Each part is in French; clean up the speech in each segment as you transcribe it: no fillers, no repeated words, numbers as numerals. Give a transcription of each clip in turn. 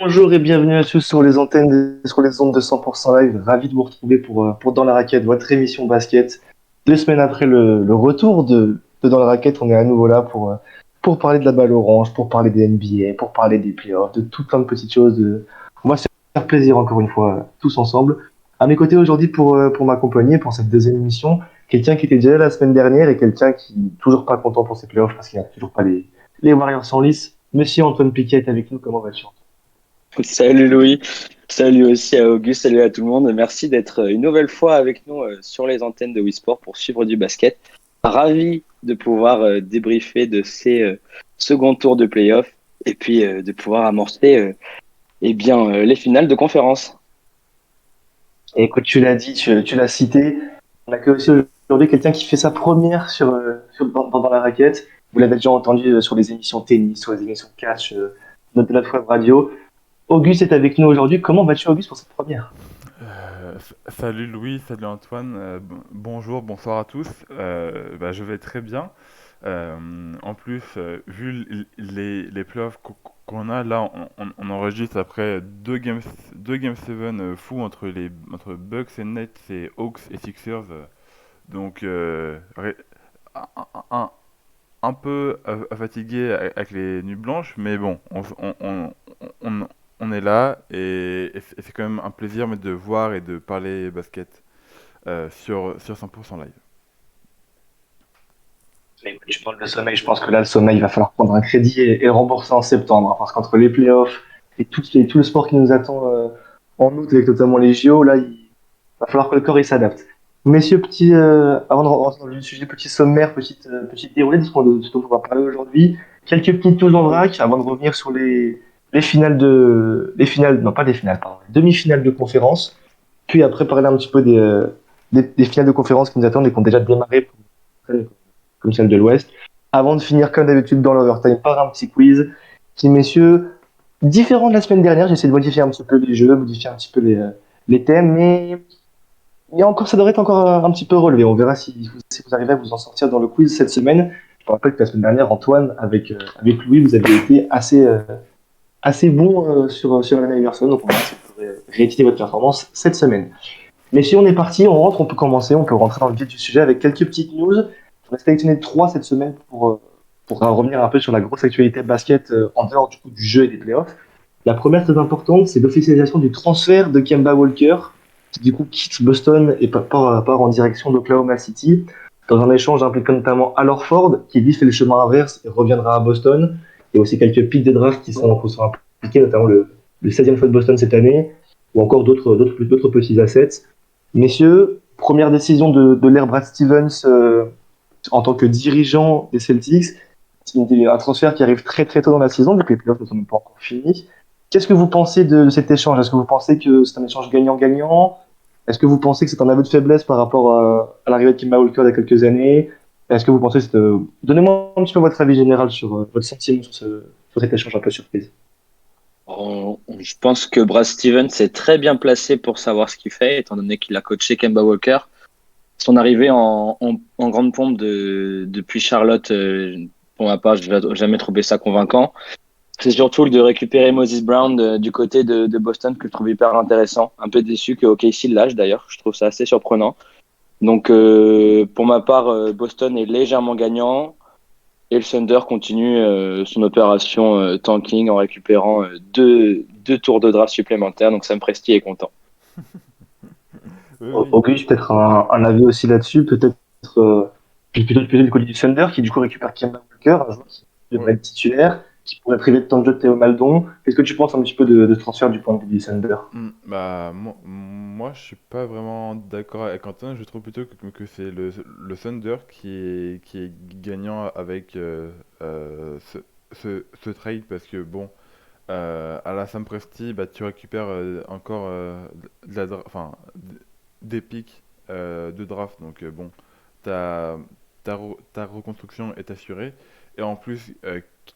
Bonjour et bienvenue à tous sur les antennes, sur les ondes de 100% Live. Ravi de vous retrouver pour Dans la Raquette, votre émission basket. 2 semaines après le retour de Dans la Raquette, on est à nouveau là pour parler de la balle orange, pour parler des NBA, pour parler des playoffs, de tout plein de petites choses. On va se faire plaisir encore une fois, tous ensemble. À mes côtés aujourd'hui pour m'accompagner pour cette deuxième émission, quelqu'un qui était déjà là la semaine dernière et quelqu'un qui n'est toujours pas content pour ses playoffs parce qu'il n'a toujours pas les Warriors en lice. Monsieur Antoine Piquet est avec nous, comment vas-tu? Salut Louis, salut aussi à Auguste, salut à tout le monde. Merci d'être une nouvelle fois avec nous sur les antennes de Wisport pour suivre du basket. Ravi de pouvoir débriefer de ces seconds tours de playoff et puis de pouvoir amorcer les finales de conférence. Et écoute, tu l'as dit, tu l'as cité. On accueille aussi aujourd'hui quelqu'un qui fait sa première dans la raquette. Vous l'avez déjà entendu sur les émissions tennis, sur les émissions catch, de notre web radio. Auguste est avec nous aujourd'hui. Comment vas-tu, Auguste, pour cette première? Salut Louis, salut Antoine, bonjour, bonsoir à tous. Je vais très bien. En plus, vu les playoffs qu'on a, là, on enregistre après deux game 7 fous entre Bucks et Nets et Hawks et Sixers. Donc, un, un- un- un peu fatigué avec les nuits blanches, mais bon, on- on est là et c'est quand même un plaisir mais de voir et de parler basket sur 100% live. Mais écoute, tu parles de sommeil. Je pense que là, le sommeil, il va falloir prendre un crédit et le rembourser en septembre, hein, parce qu'entre les playoffs et tout le sport qui nous attend en août, avec notamment les JO, là, il va falloir que le corps il s'adapte. Messieurs, avant de rentrer dans le sujet, petit sommaire, petite déroulée de ce dont on va parler aujourd'hui. Quelques petites news en vrac avant de revenir sur les finales, non pas les finales, pardon, les demi-finales de conférence. Puis après parler un petit peu des finales de conférence qui nous attendent et qui ont déjà démarré comme celle de l'Ouest. Avant de finir, comme d'habitude, dans l'overtime par un petit quiz qui, messieurs, différent de la semaine dernière, j'essaie de modifier un petit peu les jeux, modifier un petit peu les thèmes, mais encore, ça devrait être encore un petit peu relevé. On verra si vous arrivez à vous en sortir dans le quiz cette semaine. Je me rappelle que la semaine dernière, Antoine, avec Louis, vous avez été assez bon sur l'année Iverson, donc on verra si vous pourrez rééditer votre performance cette semaine. Mais si on est parti, on rentre, on peut commencer, on peut rentrer dans le vif du sujet avec quelques petites news. On a sélectionné trois cette semaine pour revenir un peu sur la grosse actualité basket en dehors du coup du jeu et des playoffs. La première très importante, c'est l'officialisation du transfert de Kemba Walker, qui du coup quitte Boston et part en direction d'Oklahoma City, dans un échange impliquant notamment Al Horford, qui lui fait le chemin inverse et reviendra à Boston, et aussi quelques pics de draft qui sont impliqués, notamment le 16e choix de Boston cette année, ou encore d'autres petits assets. Messieurs, première décision de l'ère Brad Stevens en tant que dirigeant des Celtics. C'est un transfert qui arrive très très tôt dans la saison, vu que les playoffs ne sont même pas encore finis. Qu'est-ce que vous pensez de cet échange? Est-ce que vous pensez que c'est un échange gagnant-gagnant? Est-ce que vous pensez que c'est un aveu de faiblesse par rapport à l'arrivée de Kemba Walker il y a quelques années? Est-ce que vous pensez que Donnez-moi un petit peu votre avis général sur votre sentiment sur cet échange un peu surprise. Je pense que Brad Stevens est très bien placé pour savoir ce qu'il fait, étant donné qu'il a coaché Kemba Walker. Son arrivée en grande pompe depuis Charlotte, pour ma part, je n'ai jamais trouvé ça convaincant. C'est surtout le de récupérer Moses Brown du côté de Boston que je trouve hyper intéressant. Un peu déçu que OKC le lâche d'ailleurs. Je trouve ça assez surprenant. Donc pour ma part, Boston est légèrement gagnant et le Thunder continue son opération tanking en récupérant deux tours de draft supplémentaires. Donc Sam Presti est content. Oui, oui. Auguste, peut-être un avis aussi là-dessus, peut-être plutôt du côté du Thunder, qui du coup récupère Kemba Walker, un joueur qui Ouais. devrait être titulaire, qui pourrait priver de temps de jeu de Théo Maldon. Qu'est-ce que tu penses un petit peu de ce transfert du point de vue du Thunder? Moi, je suis pas vraiment d'accord avec Quentin. Je trouve plutôt que c'est le Thunder qui est gagnant avec ce trade parce que bon, à la Sam Presti, bah, tu récupères encore enfin, des picks de draft. Donc bon, ta, ta reconstruction est assurée. Et en plus,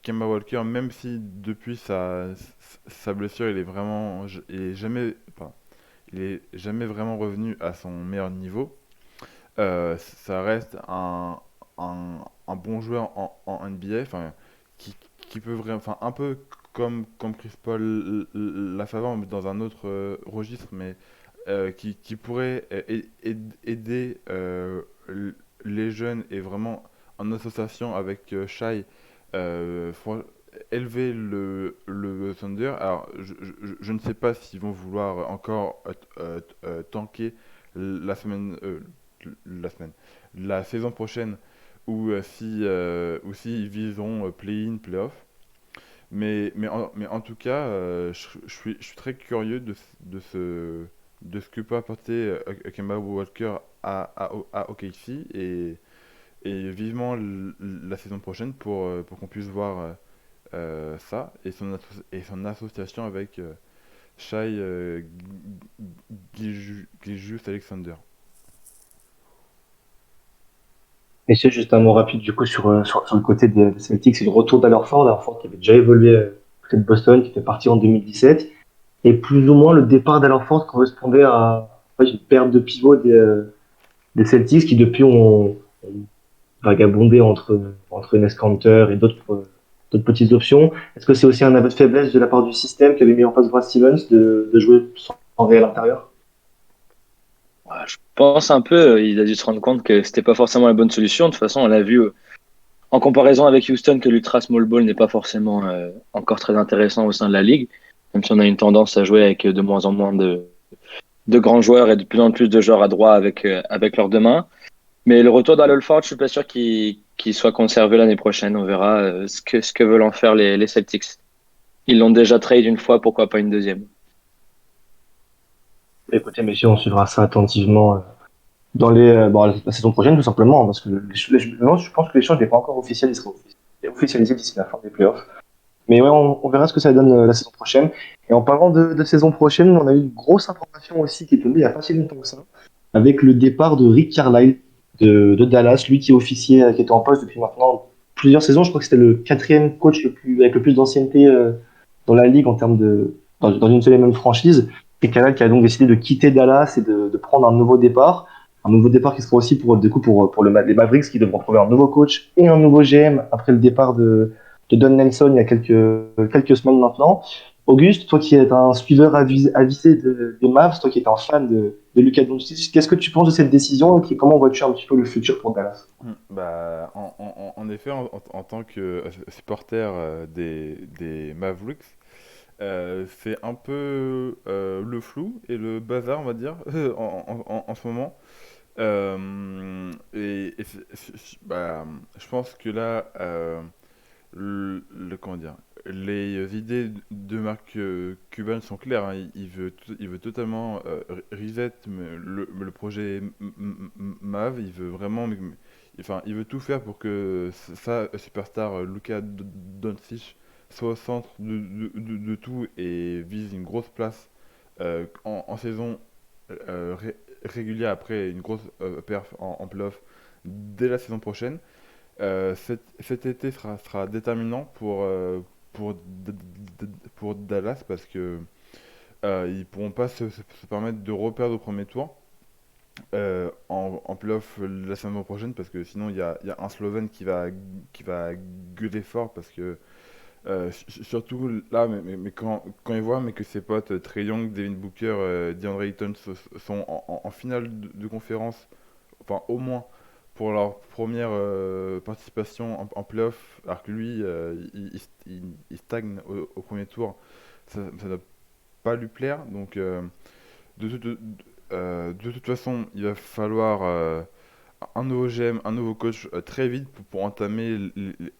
Kemba Walker, même si depuis sa blessure, il est jamais vraiment revenu à son meilleur niveau, ça reste un bon joueur en NBA, enfin, qui peut vraiment, enfin, un peu comme Chris Paul l'a fait avant, mais dans un autre registre, mais qui pourrait aider les jeunes et vraiment en association avec Shai, pour élever le Thunder. Alors, je ne sais pas s'ils vont vouloir encore tanker la semaine, la semaine, la saison prochaine, ou si ils viseront play-in, play-off. Mais en tout cas, je suis très curieux de ce que peut apporter Kemba Walker à OKC et vivement la saison prochaine pour qu'on puisse voir ça et son association avec Shai Gilgeous Alexander. Et c'est juste un mot rapide du coup sur le côté des Celtics, c'est le retour d'Alorford qui avait déjà évolué près de Boston, qui était parti en 2017, et plus ou moins le départ d'Alorford correspondait à ouais, une perte de pivot des Celtics qui depuis ont vagabondé entre Enes Kanter et d'autres petites options. Est-ce que c'est aussi un aveu de faiblesse de la part du système qui avait mis en place Brad Stevens de jouer sans réel intérieur? Ouais, je pense un peu, il a dû se rendre compte que c'était pas forcément la bonne solution. De toute façon, on l'a vu en comparaison avec Houston que l'ultra small ball n'est pas forcément encore très intéressant au sein de la ligue, même si on a une tendance à jouer avec de moins en moins de grands joueurs et de plus en plus de joueurs à droit avec leurs deux mains. Mais le retour d'Al Horford, je suis pas sûr qu'il soit conservé l'année prochaine. On verra ce que veulent en faire les Celtics. Ils l'ont déjà trade une fois, pourquoi pas une deuxième? Écoutez, messieurs, on suivra ça attentivement dans bon, la saison prochaine, tout simplement, parce que non, je pense que l'échange n'est pas encore officiel, il sera officialisé d'ici la fin des playoffs. Mais ouais, on verra ce que ça donne la saison prochaine. Et en parlant de saison prochaine, on a eu une grosse information aussi qui est tombée il n'y a pas si longtemps que ça, avec le départ de Rick Carlisle de Dallas, lui qui officiait, qui était en poste depuis maintenant plusieurs saisons. Je crois que c'était le quatrième coach avec le plus d'ancienneté dans la ligue en termes dans une seule et même franchise. Rick Carlisle qui a donc décidé de quitter Dallas et de prendre un nouveau départ. Un nouveau départ qui sera aussi pour les Mavericks qui devront trouver un nouveau coach et un nouveau GM après le départ de Don Nelson il y a quelques semaines maintenant. Auguste, toi qui es un suiveur avisé des Mavs, toi qui es un fan de Luka Doncic, qu'est-ce que tu penses de cette décision et comment vois-tu un petit peu le futur pour Dallas? Bah, en effet, en tant que supporter des Mavericks, c'est un peu le flou et le bazar, on va dire, en ce moment. Bah, je pense que là, comment dire, les idées de Mark Cuban sont claires, hein. Il veut totalement reset le projet Mav. Il veut vraiment, enfin, il veut tout faire pour que sa superstar Luka Doncic soit au centre de tout et vise une grosse place en saison régulière après une grosse perf en playoff dès la saison prochaine. Cet été sera déterminant pour, pour Dallas parce que ils pourront pas se permettre de reperdre au premier tour en playoff la saison prochaine parce que sinon il y a un Slovène qui va gueuler fort parce que surtout là mais quand il voit mais que ses potes Trae Young, Devin Booker, DeAndre Ayton sont en finale de conférence, enfin au moins pour leur première participation en playoff, alors que lui, il stagne au premier tour, ça ne doit pas lui plaire. Donc, de, toute- de- de toute façon, il va falloir un nouveau GM, un nouveau coach très vite pour entamer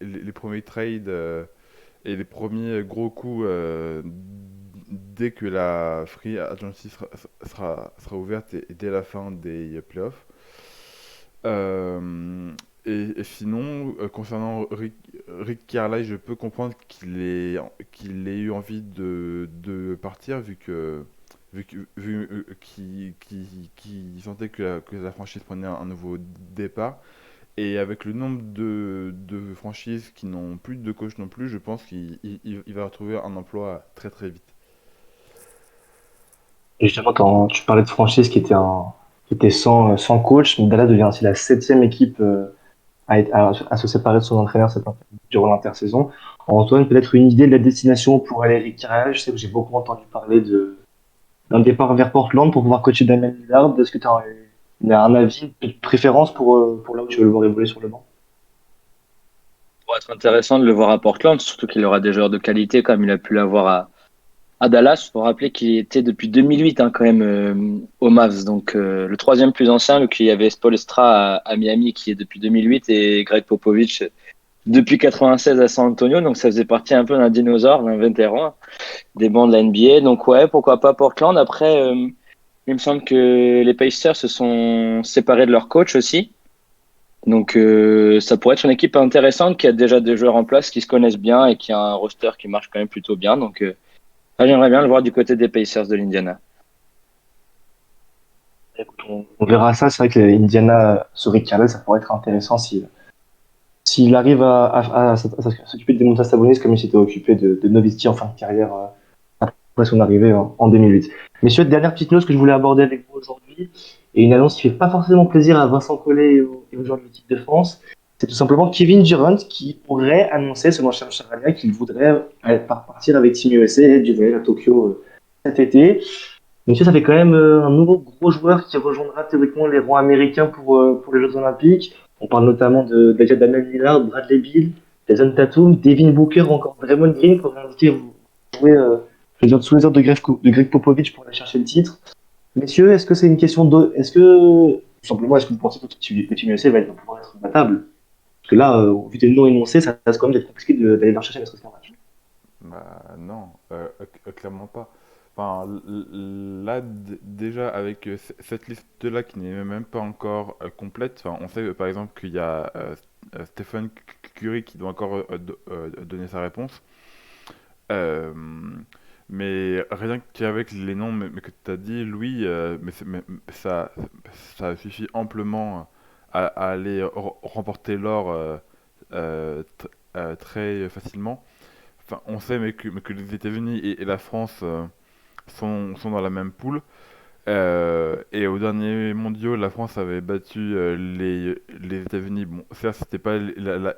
les premiers trades et les premiers gros coups dès que la free agency sera ouverte et dès la fin des playoffs. Euh, et sinon, concernant Rick Carlisle, je peux comprendre qu'il ait eu envie de partir qu'il sentait que la franchise prenait un nouveau départ. Et avec le nombre de franchises qui n'ont plus de coach non plus, je pense qu'il va retrouver un emploi très très vite. Et justement, tu parlais de franchise qui était sans coach. Donc Dallas devient ainsi la septième équipe à se séparer de son entraîneur durant l'intersaison. Antoine, peut-être une idée de la destination pour aller Eric Carrel. Je sais que j'ai beaucoup entendu parler d'un départ vers Portland pour pouvoir coacher Damian Lillard. Est-ce que tu as un avis, une préférence pour là où tu veux le voir évoluer sur le banc? Pour être intéressant de le voir à Portland, surtout qu'il aura des joueurs de qualité comme il a pu l'avoir à Dallas. Il faut rappeler qu'il était depuis 2008 quand même au Mavs, donc le troisième plus ancien, donc il y avait Spoelstra à Miami qui est depuis 2008 et Greg Popovich depuis 96 à San Antonio, donc ça faisait partie un peu d'un dinosaure, d'un vétéran des bancs de la NBA. Donc ouais, pourquoi pas Portland. Après, il me semble que les Pacers se sont séparés de leur coach aussi. Donc ça pourrait être une équipe intéressante qui a déjà des joueurs en place qui se connaissent bien et qui a un roster qui marche quand même plutôt bien. Donc j'aimerais bien le voir du côté des Pacers de l'Indiana. Écoute, on verra ça. C'est vrai que Indiana sur Rick Carrel, ça pourrait être intéressant s'il arrive à s'occuper de Demontas Sabonis comme il s'était occupé de Nowitzki en fin de carrière après son arrivée en 2008. Messieurs, dernière petite news que je voulais aborder avec vous aujourd'hui, et une annonce qui fait pas forcément plaisir à Vincent Collet et aux joueurs de l'équipe de France, c'est tout simplement Kevin Durant qui pourrait annoncer, selon Shams Charania, qu'il voudrait partir avec Team USA et du voyage à Tokyo cet été. Messieurs, ça fait quand même un nouveau gros joueur qui rejoindra théoriquement les rangs américains pour les Jeux Olympiques. On parle notamment déjà Damian Lillard, Bradley Beal, Jason Tatum, Devin Booker ou encore Draymond Green pour indiquer jouer je veux dire, sous les ordres de Greg Popovich pour aller chercher le titre. Messieurs, est-ce que c'est une question de... Est-ce que, tout simplement, est-ce que vous pensez que le Team USA va pouvoir être imbattable? Parce que là, au vu des noms énoncés, ça reste quand même d'être compliqué d'aller leur chercher ne serait-ce qu'un match. Bah non, clairement pas. Enfin, là, déjà, avec cette liste-là qui n'est même pas encore complète, enfin, on sait par exemple qu'il y a Stephen Curry qui doit encore donner sa réponse. Euh, mais rien qu'avec les noms mais que tu as dit, Louis, mais ça suffit amplement à aller remporter l'or très facilement. Enfin, on sait mais que les États-Unis et la France sont dans la même poule. Et au dernier mondiaux, la France avait battu les États-Unis. Bon, certes, c'était pas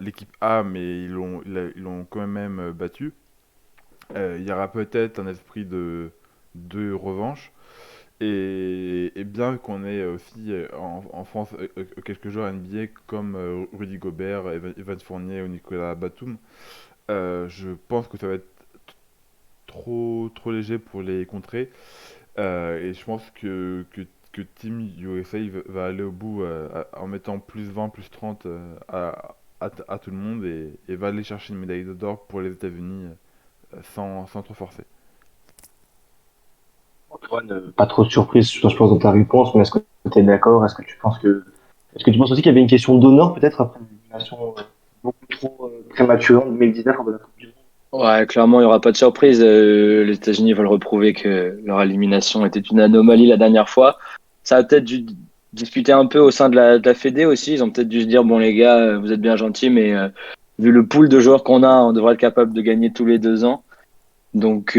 l'équipe A, mais ils l'ont quand même battu. Il y aura peut-être un esprit de revanche. Et bien qu'on ait aussi en France quelques joueurs NBA comme Rudy Gobert, Evan Fournier ou Nicolas Batum, je pense que ça va être trop léger pour les contrer. Et je pense que Team USA va aller au bout en mettant plus 20, plus 30 à tout le monde et va aller chercher une médaille d'or pour les États-Unis sans trop forcer. Antoine, pas trop de surprise, je pense, dans ta réponse, mais est-ce que tu es d'accord? Est-ce que tu penses aussi qu'il y avait une question d'honneur, peut-être, après une élimination beaucoup trop prématurée en 2019 de la Coupe du Monde? Ouais, clairement, il n'y aura pas de surprise. Les États-Unis veulent reprouver que leur élimination était une anomalie la dernière fois. Ça a peut-être dû discuter un peu au sein de la Fédé aussi. Ils ont peut-être dû se dire, bon les gars, vous êtes bien gentils, mais vu le pool de joueurs qu'on a, on devrait être capable de gagner tous les 2 ans. Donc,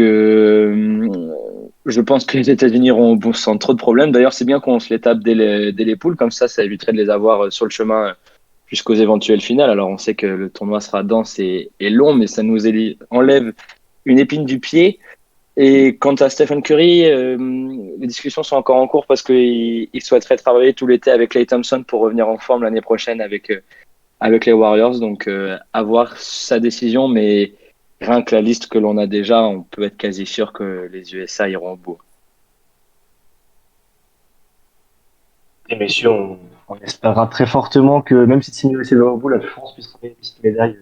je pense que les États-Unis iront au bout sans trop de problèmes. D'ailleurs, c'est bien qu'on se les tape dès les poules, comme ça éviterait de les avoir sur le chemin jusqu'aux éventuelles finales. Alors, on sait que le tournoi sera dense et long, mais ça nous enlève une épine du pied. Et quant à Stephen Curry, les discussions sont encore en cours parce qu'il souhaiterait travailler tout l'été avec Klay Thompson pour revenir en forme l'année prochaine avec les Warriors. Donc, avoir sa décision, mais rien que la liste que l'on a déjà, on peut être quasi sûr que les USA iront au bout. Et messieurs, on espérera très fortement que même si Team USA va au bout, la France puisse ramener une petite médaille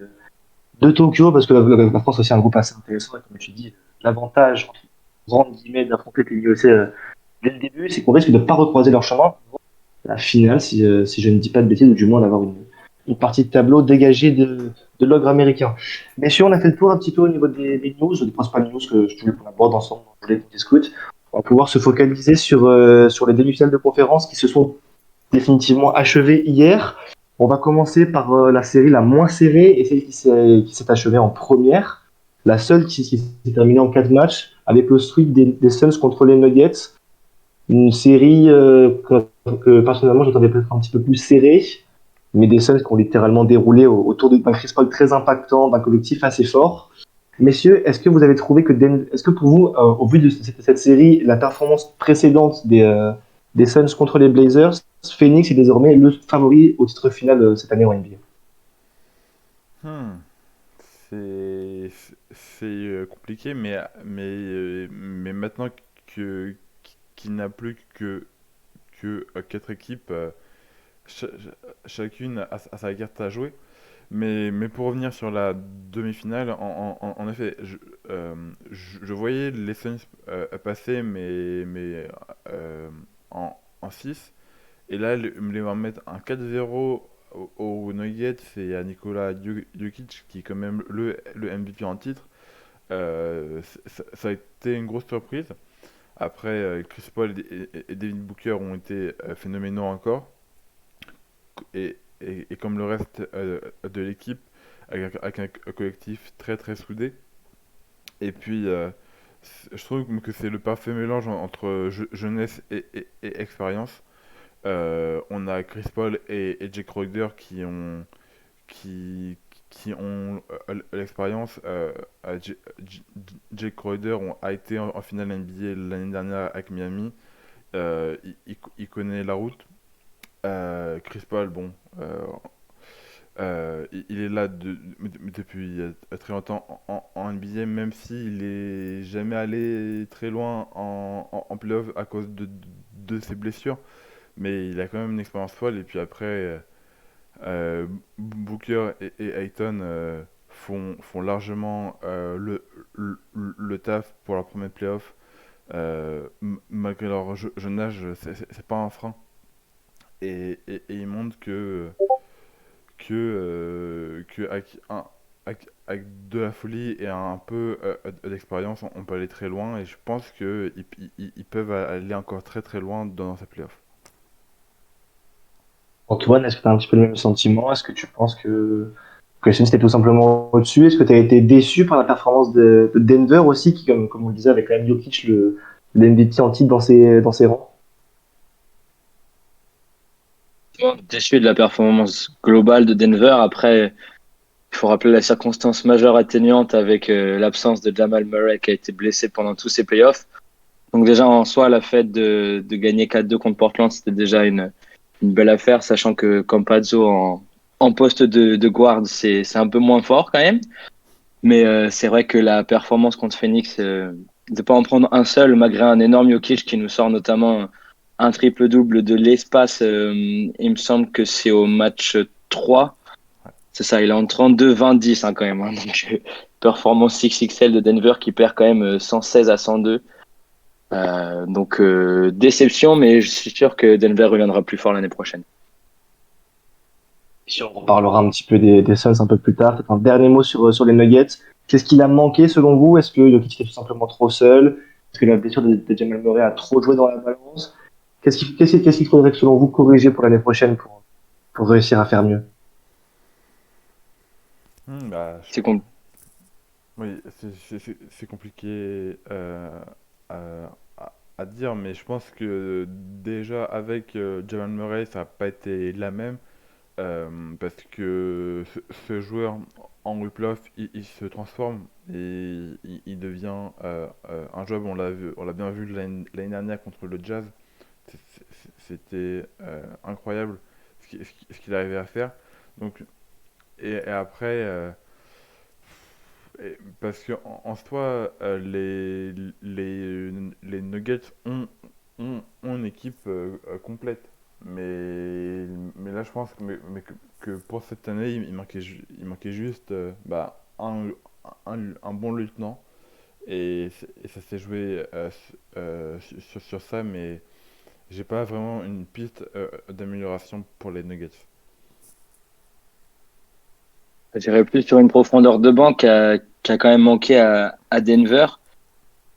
de Tokyo, parce que la France aussi a un groupe assez intéressant, et comme tu dis, l'avantage, entre grandes guillemets, d'affronter les USA dès le début, c'est qu'on risque de ne pas recroiser leur chemin la finale, si je ne dis pas de bêtises, ou du moins d'avoir une partie de tableau dégagée de l'ogre américain. Messieurs, on a fait le tour un petit peu au niveau des news, des principales news que je voulais qu'on aborde ensemble, je voulais qu'on discute. On va pouvoir se focaliser sur les demi-finales de conférence qui se sont définitivement achevées hier. On va commencer par la série la moins serrée et celle qui s'est achevée en première. La seule qui s'est terminée en 4 matchs avec le sweep des Suns contre les Nuggets. Une série que personnellement j'attendais peut-être un petit peu plus serrée. mais des Suns qui ont littéralement déroulé autour d'un Chris Paul très impactant, d'un collectif assez fort. Messieurs, est-ce que vous avez trouvé est-ce que pour vous, au vu de cette série, la performance précédente des Suns contre les Blazers, Phoenix est désormais le favori au titre final cette année en NBA? Hmm. C'est compliqué, mais maintenant que qu'il n'a plus que quatre équipes, cha- chacune a sa carte à jouer. Mais pour revenir sur la demi-finale, en effet, je voyais les Suns passer, euh, en 6. Et là, les voir mettre un 4-0 aux Nuggets et à Nikola Jokic, qui est quand même le MVP en titre, ça a été une grosse surprise. Après, Chris Paul et David Booker ont été phénoménaux encore. Et comme le reste de l'équipe, avec un collectif très très soudé. Et puis, je trouve que c'est le parfait mélange entre jeunesse et expérience. On a Chris Paul et Jake Crowder qui, qui ont l'expérience. Jake Crowder a été en finale NBA l'année dernière avec Miami. Il connaît la route. Chris Paul, bon, il est là depuis très longtemps en NBA, même s'il est jamais allé très loin en playoff à cause de ses blessures. Mais il a quand même une expérience folle. Et puis après, Booker et Ayton font largement le taf pour leur premier playoff. Malgré leur jeune âge, c'est pas un frein. Et ils montrent avec de la folie et un peu d'expérience, on peut aller très loin. Et je pense qu'ils peuvent aller encore très très loin dans ces playoffs. Antoine, est-ce que tu as un petit peu le même sentiment? Est-ce que tu penses que les Suns étaient tout simplement au-dessus? Est-ce que tu as été déçu par la performance de Denver aussi, qui, comme on le disait, avec quand même Jokic, le MVP en titre dans ses rangs? Déçu de la performance globale de Denver. Après, il faut rappeler la circonstance majeure atténuante avec l'absence de Jamal Murray qui a été blessé pendant tous ces playoffs. Donc déjà en soi, la fête de gagner 4-2 contre Portland, c'était déjà une belle affaire, sachant que Campazzo en poste de guard, c'est un peu moins fort quand même. Mais c'est vrai que la performance contre Phoenix, de pas en prendre un seul, malgré un énorme Jokic qui nous sort notamment un triple-double de l'espace, il me semble que c'est au match 3. C'est ça, il est en 32-20-10 quand même. Donc, performance XXL de Denver qui perd quand même 116-102. Donc déception, mais je suis sûr que Denver reviendra plus fort l'année prochaine. Si on reparlera un petit peu des Suns un peu plus tard. Peut-être un dernier mot sur les Nuggets. Qu'est-ce qu'il a manqué selon vous? Est-ce que Jokic était tout simplement trop seul? Est-ce que la blessure de Jamal Murray a trop joué dans la balance? Qu'est-ce qu'il faudrait que, selon vous, corriger pour l'année prochaine pour réussir à faire mieux? Bah, C'est com- oui, c'est compliqué à dire, mais je pense que déjà avec Jamal Murray, ça n'a pas été la même. Parce que ce joueur en replayoff, il se transforme et il devient un joueur. On l'a bien vu l'année dernière contre le Jazz. C'était incroyable ce qu'il arrivait à faire. Donc, et après, parce que en soi, les Nuggets ont une équipe complète. Mais là, je pense que pour cette année, il manquait juste un bon lieutenant. Et ça s'est joué sur ça, mais j'ai pas vraiment une piste d'amélioration pour les Nuggets. je dirais plus sur une profondeur de banc qui a quand même manqué à Denver.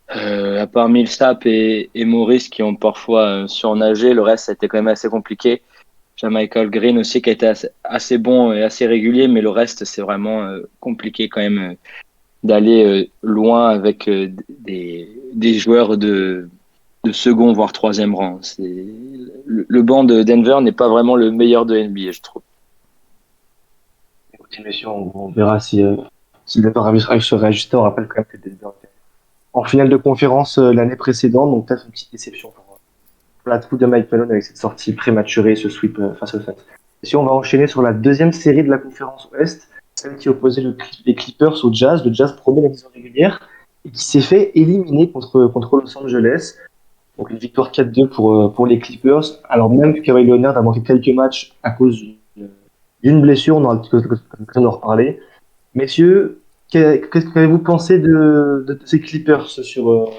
À part Millsap et Morris qui ont parfois surnagé, le reste, ça a été quand même assez compliqué. Michael Green aussi qui a été assez bon et assez régulier, mais le reste, c'est vraiment compliqué quand même d'aller loin avec des joueurs de second, voire troisième rang. Le banc de Denver n'est pas vraiment le meilleur de NBA, je trouve. petite mission où on verra si Denver arrive à se réajuster. On rappelle quand même que Denver était en finale de conférence l'année précédente, donc peut-être une petite déception pour la troupe de Mike Malone avec cette sortie prématurée, ce sweep face aux Suns. Si on va enchaîner sur la deuxième série de la conférence Ouest, celle qui opposait les Clippers au Jazz, le Jazz premier de la saison régulière, et qui s'est fait éliminer contre Los Angeles. Donc une victoire 4-2 pour les Clippers, alors même que Kawhi Leonard a manqué quelques matchs à cause d'une blessure, on aura l'occasion d'en reparler. Messieurs, qu'avez-vous pensé de ces Clippers sur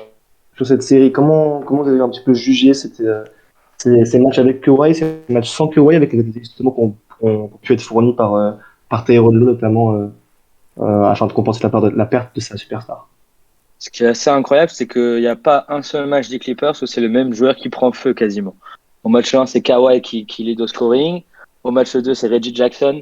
cette série? Comment vous avez un petit peu jugé ces matchs avec Kawhi, ces matchs sans Kawhi, avec les ajustements qui ont pu être fournis par Tyronn Lue notamment, afin de compenser la perte de sa superstar? Ce qui est assez incroyable, c'est qu'il n'y a pas un seul match des Clippers où c'est le même joueur qui prend feu quasiment. Au match 1, c'est Kawhi qui lead au scoring. Au match 2, c'est Reggie Jackson.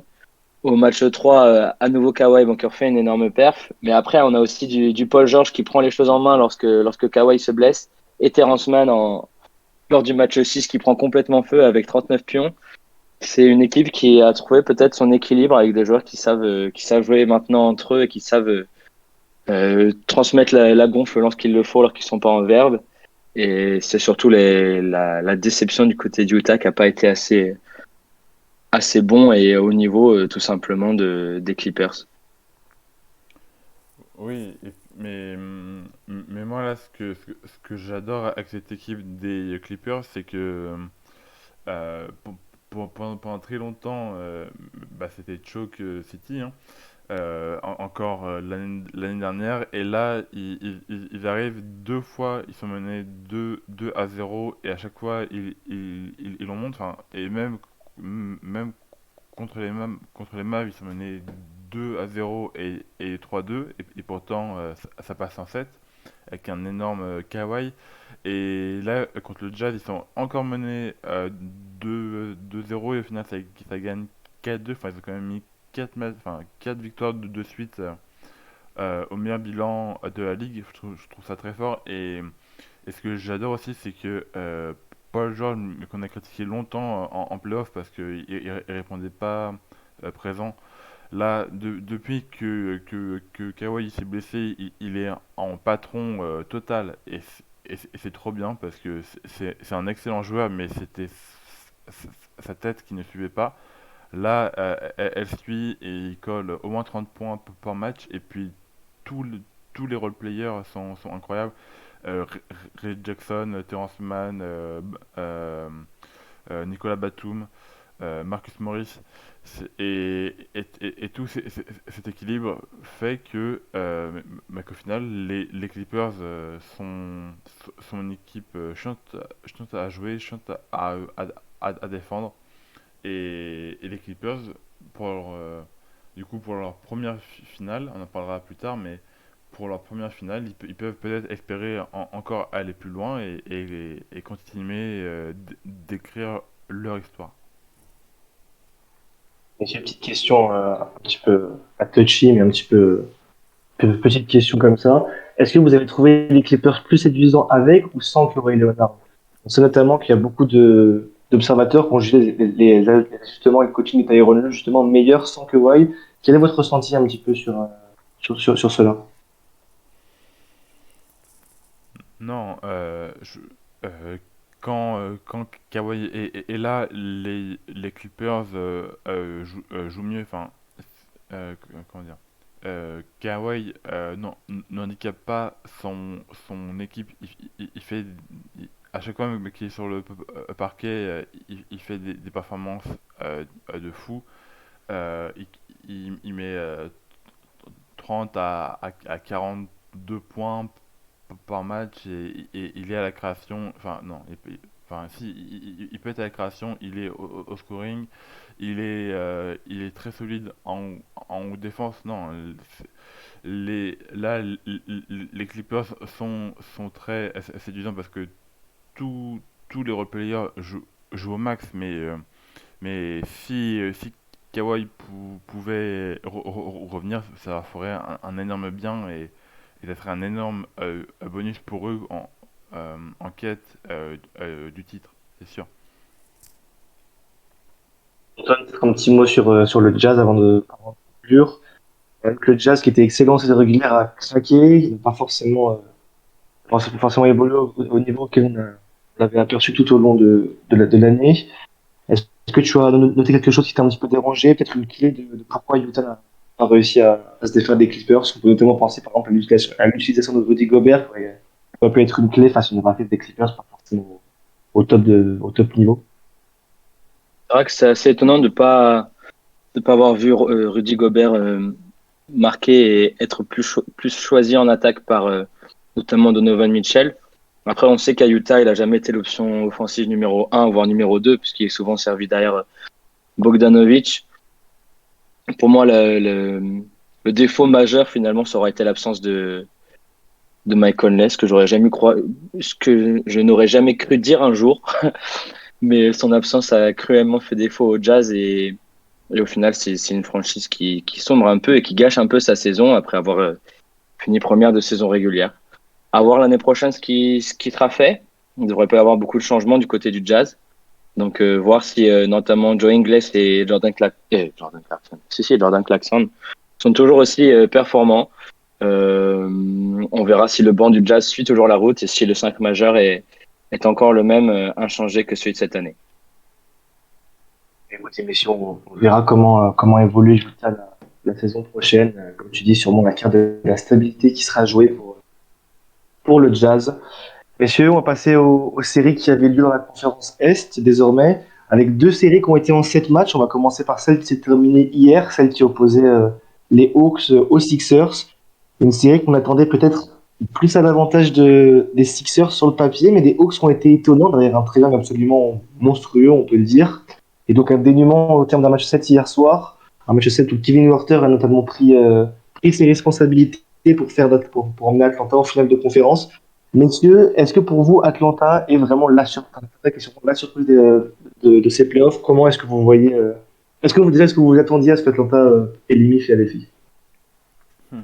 Au match 3, à nouveau Kawhi, bon, qui refait une énorme perf. Mais après, on a aussi du Paul George qui prend les choses en main lorsque Kawhi se blesse. Et Terrence Mann lors du match 6 qui prend complètement feu avec 39 pions. C'est une équipe qui a trouvé peut-être son équilibre avec des joueurs qui savent jouer maintenant entre eux et qui savent transmettre la gonfle lorsqu'il le faut, lorsqu'ils sont pas en verbe. Et c'est surtout la déception du côté d'Utah qui n'a pas été assez bon et au niveau tout simplement des Clippers. Oui, mais moi là, ce que j'adore avec cette équipe des Clippers, c'est que pendant très longtemps, bah, c'était Choke City, hein, encore l'année dernière, et là, ils arrivent deux fois, ils sont menés 2-0, et à chaque fois, ils en montent, enfin, et même contre les Mavs, ils sont menés 2-0 et 3-2, et pourtant, ça passe en 7 avec un énorme Kawhi. Et là, contre le Jazz, ils sont encore menés 2-0 et au final, ça gagne 4-2. Enfin, ils ont quand même mis 4 victoires de suite au meilleur bilan de la ligue. Je trouve ça très fort. Et ce que j'adore aussi, c'est que Paul George, qu'on a critiqué longtemps en playoff parce qu'il ne répondait pas présent. Là, depuis que Kawhi s'est blessé, il est en patron total et c'est trop bien parce que c'est un excellent joueur, mais c'était sa tête qui ne suivait pas. Là, elle suit et il colle au moins 30 points par match et puis tous le- tous les role-players sont incroyables. Ray Jackson, Terrence Mann, Nicolas Batum, Marcus Morris. Et tout cet équilibre fait qu'au final, les Clippers sont une équipe chiante à jouer, chiante à défendre. Et les Clippers, du coup, pour leur première finale, on en parlera plus tard, mais pour leur première finale, ils peuvent peut-être espérer encore aller plus loin et continuer d'écrire leur histoire. Et j'ai une petite question un petit peu pas touchy, mais un petit peu petite question comme ça. Est-ce que vous avez trouvé les Clippers plus séduisants avec ou sans Kawhi Leonard? On sait notamment qu'il y a beaucoup d'observateurs qui ont jugé les ajustements et le coaching de Tyronn Lue justement meilleurs sans Kawhi. Quel est votre ressenti un petit peu sur cela? Non, euh, quand Kawhi est là, les Clippers jouent mieux. Enfin, comment dire? Kawhi non, n'handicape pas son équipe. Il fait, à chaque fois qu'il est sur le parquet, il fait des performances de fou. Il, il met 30 à 42 points par match et il est à la création. Enfin, non, enfin, si, il peut être à la création, il est au scoring, il est très solide en défense. Non, là, les Clippers sont très séduisants parce que tous les role-players jouent au max, mais si Kawhi pouvait revenir, ça leur ferait un énorme bien et ça serait un énorme bonus pour eux en quête du titre, c'est sûr. Antoine, peut-être un petit mot sur le Jazz avant de dur. Le Jazz qui était excellent en saison régulière a craqué, il n'a pas forcément évolué au niveau auquel on avait aperçu tout au long de l'année. Est-ce que tu as noté quelque chose qui t'a un petit peu dérangé, peut-être une clé de pourquoi Utah n'a pas réussi à se défaire des Clippers? On peut notamment penser par exemple à l'utilisation de Rudy Gobert, qui aurait pu être une clé face à une raquette des Clippers, pas forcément au top niveau. C'est vrai que c'est assez étonnant de pas avoir vu Rudy Gobert marquer et être plus choisi en attaque par notamment Donovan Mitchell. Après, on sait qu'à Utah, il a jamais été l'option offensive numéro un, voire numéro 2, puisqu'il est souvent servi derrière Bogdanovic. Pour moi, le défaut majeur, finalement, ça aurait été l'absence de Mike Conley, ce que je n'aurais jamais cru dire un jour. Mais son absence a cruellement fait défaut au Jazz et au final, c'est une franchise qui sombre un peu et qui gâche un peu sa saison après avoir fini première de saison régulière. À voir l'année prochaine ce qui sera fait. Il ne devrait pas y avoir beaucoup de changements du côté du Jazz. Donc, voir si notamment Joe Ingles et Jordan Clarkson, Jordan Clarkson sont toujours aussi performants. On verra si le banc du Jazz suit toujours la route et si le 5 majeur est encore le même, inchangé que celui de cette année. Écoutez, messieurs, on verra comment évolue Utah la saison prochaine. Comme tu dis, sûrement la carte de la stabilité qui sera jouée pour le Jazz. Messieurs, on va passer aux séries qui avaient lieu dans la conférence Est désormais, avec deux séries qui ont été en 7 matchs. On va commencer par celle qui s'est terminée hier, celle qui opposait les Hawks aux Sixers. Une série qu'on attendait peut-être plus à l'avantage des Sixers sur le papier, mais des Hawks qui ont été étonnants derrière un triangle absolument monstrueux, on peut le dire. Et donc un dénouement au terme d'un match 7 hier soir, un match 7 où Kevin Huerter a notamment pris ses responsabilités pour emmener Atlanta en finale de conférence. Messieurs, est-ce que pour vous, Atlanta est vraiment la surprise de ces playoffs? Comment est-ce que vous voyez est-ce que vous vous attendiez à ce qu'Atlanta élimine Philadelphie? Hmm.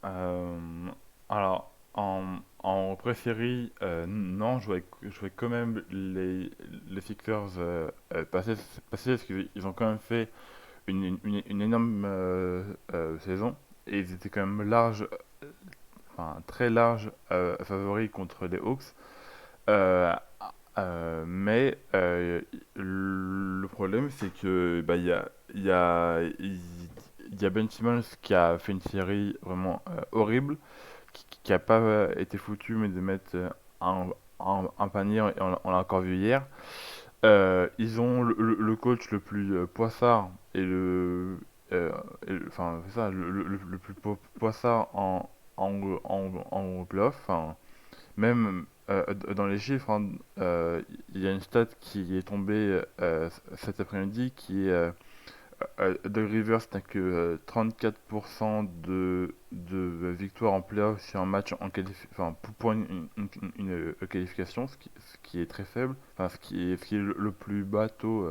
Euh, alors, en pré-série, non, je vais quand même les Sixers passer parce qu'ils ont quand même fait une énorme saison et ils étaient quand même enfin, très large favoris contre les Hawks. Euh, mais le problème, c'est que bah, il y a Ben Simmons qui a fait une série vraiment horrible, qui a pas été foutu, mais de mettre un, un panier, et on l'a encore vu hier. Ils ont le coach le plus poissard euh, enfin c'est ça, le plus poissard en playoff. Enfin, même dans les chiffres, hein, il y a une stat qui est tombée cet après-midi qui est Doug Rivers n'a que 34% de victoires en playoff sur un match enfin, pour une qualification, ce qui est très faible, enfin, ce qui est le plus bas taux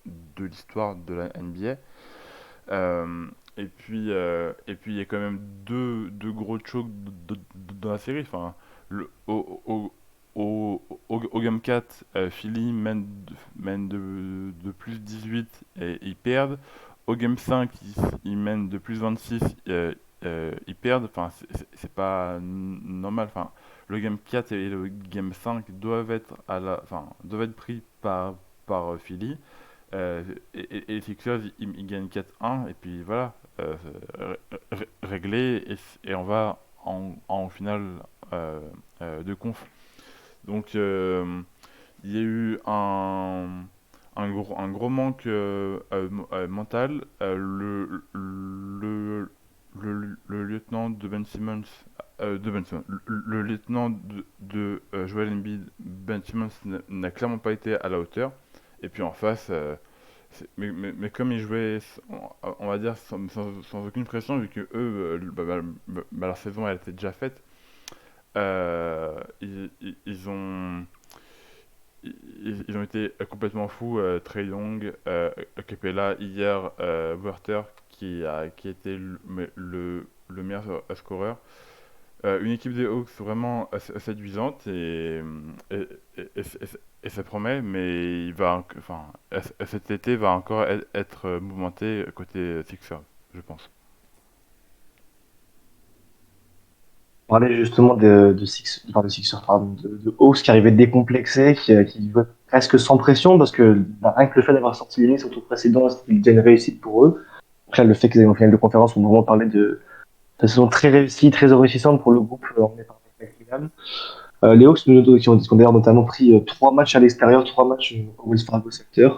de l'histoire de la NBA. Et puis il y a quand même deux gros chokes dans la série. Enfin, au Game 4, Philly mène de plus 18 et ils perdent. Au Game 5, ils mènent de plus 26, ils perdent. Enfin, c'est pas normal. Enfin, le Game 4 et le Game 5 doivent être pris par Philly. Euh, et les Sixers, ils gagnent 4-1, et puis voilà, réglé, et on va en finale de conf. Donc, il y a eu un gros manque mental. Le lieutenant de Ben Simmons, le lieutenant de Joel Embiid, Ben Simmons, n'a clairement pas été à la hauteur. Et puis en face, mais comme ils jouaient, on va dire, sans aucune pression, vu que eux, leur saison elle était déjà faite, ils ont été complètement fous. Trae Young, Capella hier, Werther qui était le meilleur scoreur. Une équipe des Hawks vraiment séduisante et ça promet, mais cet été va encore être mouvementé côté Sixers, je pense. On parlait justement de Sixers, pardon, de Hawks qui arrivait décomplexé, qui jouait presque sans pression, parce que rien que le fait d'avoir sorti les Knicks au tour précédent, c'était déjà une réussite pour eux. Après, le fait qu'ils aient en finale de conférence, on peut vraiment parler de saison très réussie, très enrichissante pour le groupe emmené par McMillan. Les Hawks, qui ont d'ailleurs notamment pris 3 matchs à l'extérieur, 3 matchs au Wells Fargo Center.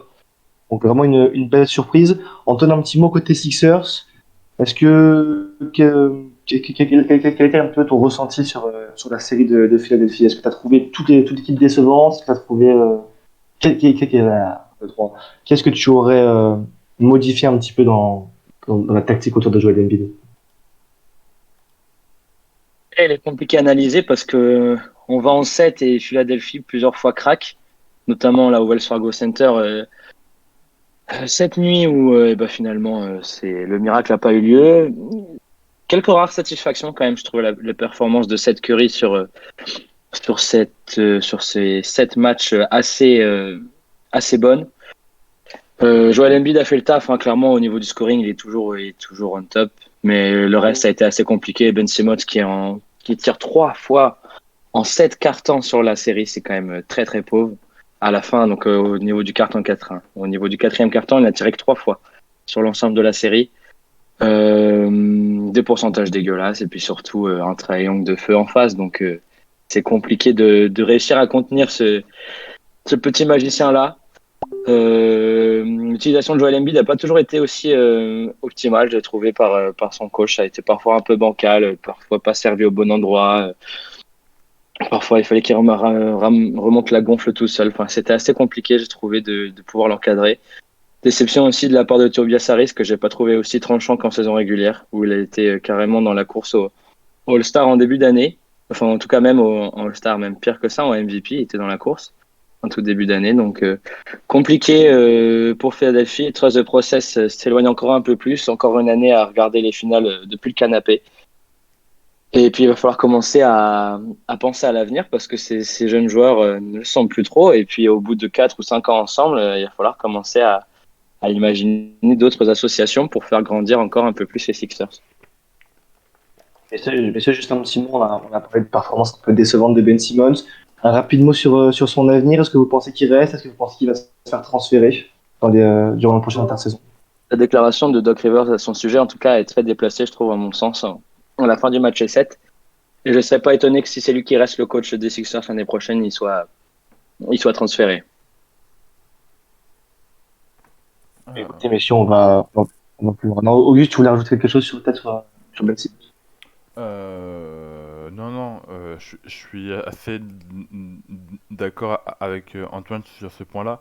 Donc vraiment une belle surprise. Anton, un petit mot côté Sixers. Est-ce quel était un peu ton ressenti sur la série de Philadelphie? Est-ce que tu as trouvé toute l'équipe décevante? Est-ce que tu as trouvé qu'est-ce que tu aurais modifié un petit peu dans la tactique autour de Joel Embiid? Elle est compliquée à analyser parce que on va en 7 et Philadelphie plusieurs fois craque, notamment là au Wells Fargo Center. Cette nuit où finalement c'est le miracle n'a pas eu lieu. Quelques rares satisfactions quand même, je trouve la performance de Seth Curry sur ces 7 matchs assez bonne. Joel Embiid a fait le taf, hein, clairement au niveau du scoring, il est toujours on top, mais le reste a été assez compliqué. Ben Simmons qui tire 3 fois en 7 cartons sur la série, c'est quand même très très pauvre. À la fin, donc au niveau du carton 4-1. Au niveau du quatrième carton, il a tiré que 3 fois sur l'ensemble de la série. Des pourcentages dégueulasses et puis surtout un triangle de feu en face. Donc c'est compliqué de réussir à contenir ce petit magicien-là. L'utilisation de Joel Embiid n'a pas toujours été aussi optimale, j'ai trouvé, par son coach. Ça a été parfois un peu bancal, parfois pas servi au bon endroit. Parfois, il fallait qu'il remonte la gonfle tout seul. Enfin, c'était assez compliqué, j'ai trouvé, de pouvoir l'encadrer. Déception aussi de la part de Tobias Harris, que j'ai pas trouvé aussi tranchant qu'en saison régulière, où il a été carrément dans la course au All-Star en début d'année. Enfin, en tout cas, même en All-Star, même pire que ça, en MVP, il était dans la course en tout début d'année. Donc, compliqué pour Philadelphie. Trust the process s'éloigne encore un peu plus. Encore une année à regarder les finales depuis le canapé. Et puis, il va falloir commencer à penser à l'avenir parce que ces jeunes joueurs ne le sont plus trop. Et puis, au bout de 4 ou 5 ans ensemble, il va falloir commencer à imaginer d'autres associations pour faire grandir encore un peu plus les Sixers. Messieurs, juste un petit mot, on a parlé de performance un peu décevante de Ben Simmons. Un rapide mot sur son avenir. Est-ce que vous pensez qu'il reste? Est-ce que vous pensez qu'il va se faire transférer durant la prochaine intersaison? La déclaration de Doc Rivers à son sujet, en tout cas, est très déplacée, je trouve, à mon sens, à la fin du match 7. Et je ne serais pas étonné que si c'est lui qui reste le coach des Sixers l'année prochaine, il soit transféré. Écoutez, messieurs, on va plus loin. Non, Auguste, tu voulais rajouter quelque chose sur Ben Simmons? Non, non, je suis assez d'accord avec Antoine sur ce point-là.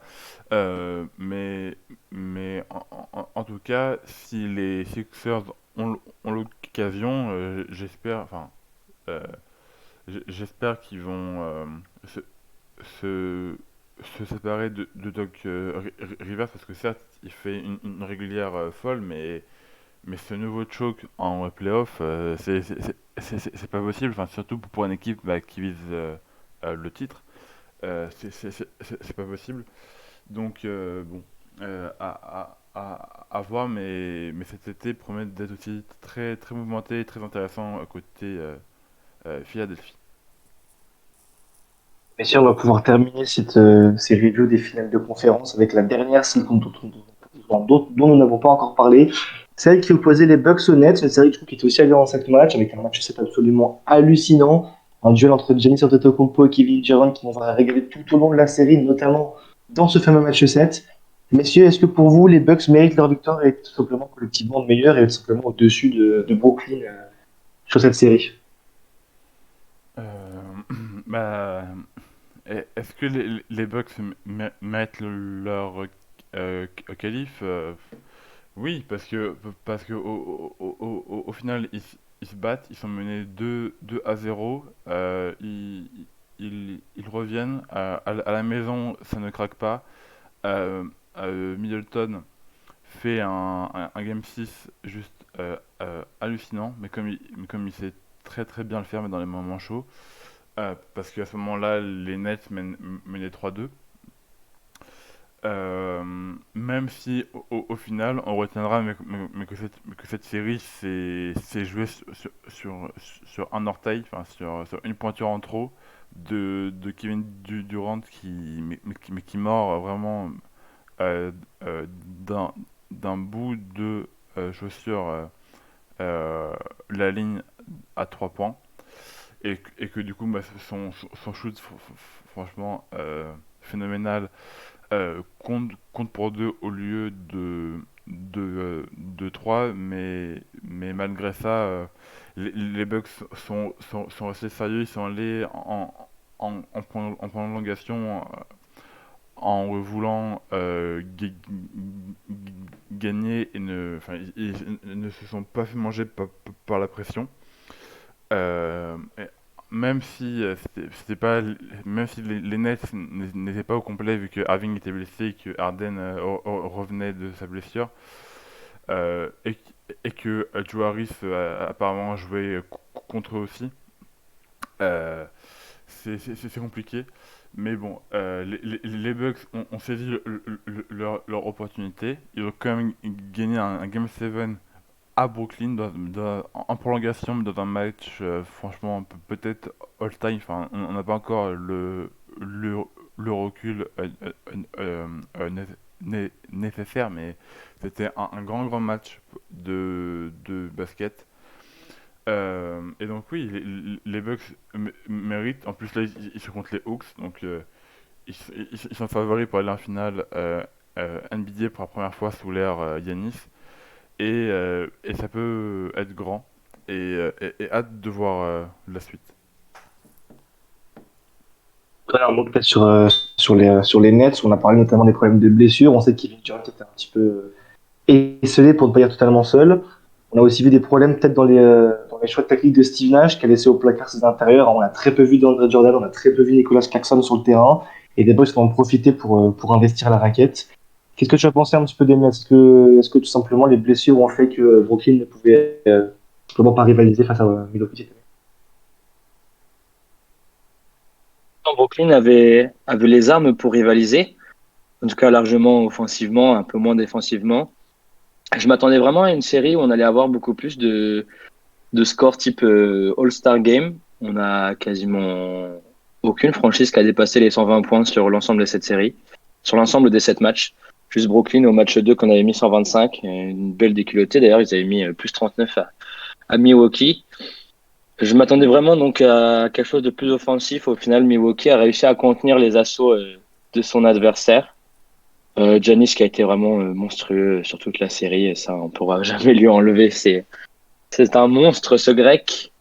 Mais en tout cas, si les Sixers ont l'occasion, euh, j'espère qu'ils vont se, se, se séparer de Doc Rivers, parce que certes, il fait une régulière folle, mais ce nouveau choke en playoff, c'est pas possible, enfin, surtout pour une équipe qui vise le titre. C'est pas possible. Donc, bon, à voir, mais cet été promet d'être aussi très, très mouvementé et très intéressant côté Philadelphie. Messieurs, on va pouvoir terminer ces reviews des finales de conférence avec la dernière, celle dont nous n'avons pas encore parlé. Celle qui opposait les Bucks aux Nets, une série que je trouve qui était aussi agréable en 7 matchs, avec un match 7 absolument hallucinant. Un duel entre Giannis Antetokounmpo et Kevin Durant qui nous a régalé tout au long de la série, notamment dans ce fameux match 7. Messieurs, est-ce que pour vous, les Bucks méritent leur victoire et tout simplement collectivement le meilleur et tout simplement au-dessus de Brooklyn sur cette série? Euh, bah, est-ce que les Bucks mettent leur qualif? Oui, parce que au final, ils se battent, ils sont menés 2-0, ils reviennent, à la maison, ça ne craque pas. Euh, Middleton fait un Game 6 juste hallucinant, mais comme il sait très très bien le faire, mais dans les moments chauds, parce qu'à ce moment-là, les Nets menaient 3-2. même si au final on retiendra mais que cette série c'est joué sur un orteil, enfin sur une pointure en trop de Kevin Durant mais qui mord vraiment euh, euh, d'un d'un bout de chaussure euh, la ligne à 3 points et que du coup bah, son shoot franchement phénoménal compte pour 2 au lieu de 3, mais malgré ça, les Bucks sont assez sérieux, ils sont allés en prolongation en voulant gagner et ils ne se sont pas fait manger par la pression. Et même si c'était pas, même si les Nets n'étaient pas au complet vu que Irving était blessé et que Harden revenait de sa blessure euh, et, et que Joe Harris apparemment jouait contre eux aussi, euh, c'est compliqué. Mais bon, les Bucks ont saisi leur opportunité. Ils ont quand même gagné un Game 7 à Brooklyn en prolongation dans un match franchement peut-être all-time. Enfin, on n'a pas encore le, le recul nécessaire, mais c'était un grand match de basket. Et donc oui, les Bucks méritent. En plus là, ils sont contre les Hawks, donc ils sont favoris pour aller en finale NBA pour la première fois sous l'ère Giannis et ça peut être grand et hâte de voir la suite. Voilà, un mot peut-être sur les Nets. On a parlé notamment des problèmes de blessures. On sait qu'il Durant était un petit peu esselé pour ne pas dire totalement seul. On a aussi vu des problèmes peut-être dans les choix de tactique de Steve Nash qui a laissé au placard ses intérieurs. On a très peu vu d'Andre Jordan, on a très peu vu Nicolas Claxton sur le terrain. Et des Bucks vont en profiter pour investir la raquette. Qu'est-ce que tu as pensé un petit peu des Nets? Est-ce que tout simplement les blessures ont fait que Brooklyn ne pouvait simplement pas rivaliser face à Milwaukee? Brooklyn avait les armes pour rivaliser, en tout cas largement offensivement, un peu moins défensivement. Je m'attendais vraiment à une série où on allait avoir beaucoup plus de scores type All-Star Game. On a quasiment aucune franchise qui a dépassé les 120 points sur l'ensemble de cette série, sur l'ensemble des 7 matchs. Juste Brooklyn au match 2 qu'on avait mis 125, une belle déculottée. D'ailleurs, ils avaient mis plus 39 à Milwaukee. Je m'attendais vraiment donc à quelque chose de plus offensif. Au final, Milwaukee a réussi à contenir les assauts de son adversaire. Giannis qui a été vraiment monstrueux sur toute la série, et ça on pourra jamais lui enlever. C'est un monstre ce grec.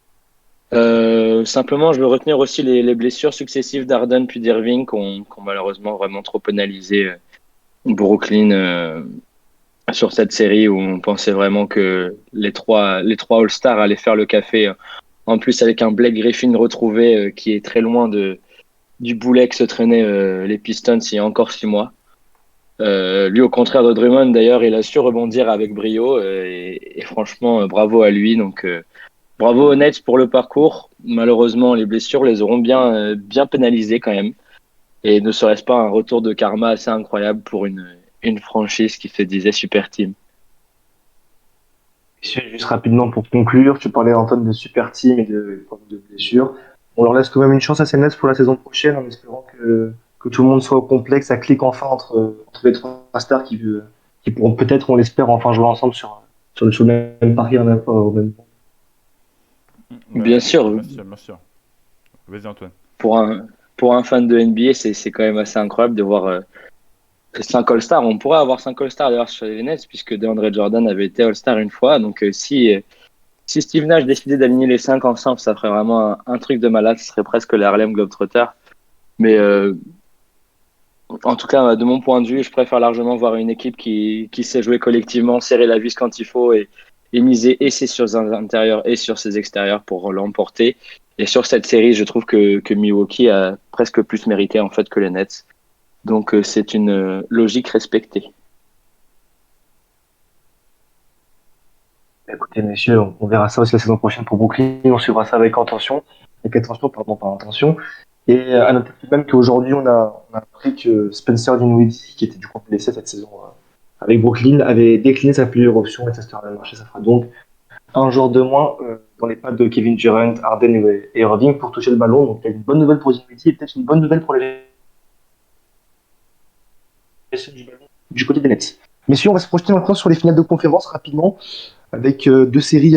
Simplement, je veux retenir aussi les blessures successives d'Harden puis d'Irving qui ont malheureusement vraiment trop pénalisé Brooklyn sur cette série où on pensait vraiment que les trois All-Stars allaient faire le café. En plus, avec un Blake Griffin retrouvé qui est très loin du boulet que se traînaient les Pistons il y a encore 6 mois. Lui, au contraire de Drummond, d'ailleurs, il a su rebondir avec brio et franchement, bravo à lui. Donc, bravo aux Nets pour le parcours. Malheureusement, les blessures les auront bien pénalisés quand même. Et ne serait-ce pas un retour de karma assez incroyable pour une franchise qui se disait super team. Juste rapidement pour conclure, tu parlais Antoine de super team et de problèmes de blessures. On leur laisse quand même une chance à ces Nets pour la saison prochaine en espérant que tout le monde soit au complet, que ça clique enfin entre les trois stars qui pourront peut-être, on l'espère, enfin jouer ensemble sur le même pari au même point. Bien sûr, Bien sûr, bien sûr. Vas-y Antoine. pour un, pour un fan de NBA, c'est quand même assez incroyable de voir 5 All-Stars. On pourrait avoir 5 All-Stars d'ailleurs sur les Nets, puisque DeAndre Jordan avait été All-Star une fois. Donc, si Steve Nash décidait d'aligner les 5 ensemble, ça ferait vraiment un truc de malade. Ce serait presque les Harlem Globetrotters. Mais en tout cas, de mon point de vue, je préfère largement voir une équipe qui sait jouer collectivement, serrer la vis quand il faut et miser et sur ses intérieurs et sur ses extérieurs pour l'emporter. Et sur cette série, je trouve que Milwaukee a presque plus mérité en fait que les Nets. Donc c'est une logique respectée. Écoutez, messieurs, on verra ça aussi la saison prochaine pour Brooklyn. On suivra ça avec attention, pardon, pas intention. Et à noter tout de même qu'aujourd'hui, on a appris que Spencer Dinwiddie, qui était du coup blessé cette saison avec Brooklyn, avait décliné sa plusieurs option et ça sera le marché. Ça fera donc un joueur de moins dans les pattes de Kevin Durant, Harden et Irving pour toucher le ballon. Donc, il y a une bonne nouvelle pour Dinwiddie et peut-être une bonne nouvelle pour les gestion du ballon du côté des Nets. Messieurs, on va se projeter maintenant sur les finales de conférence rapidement avec deux séries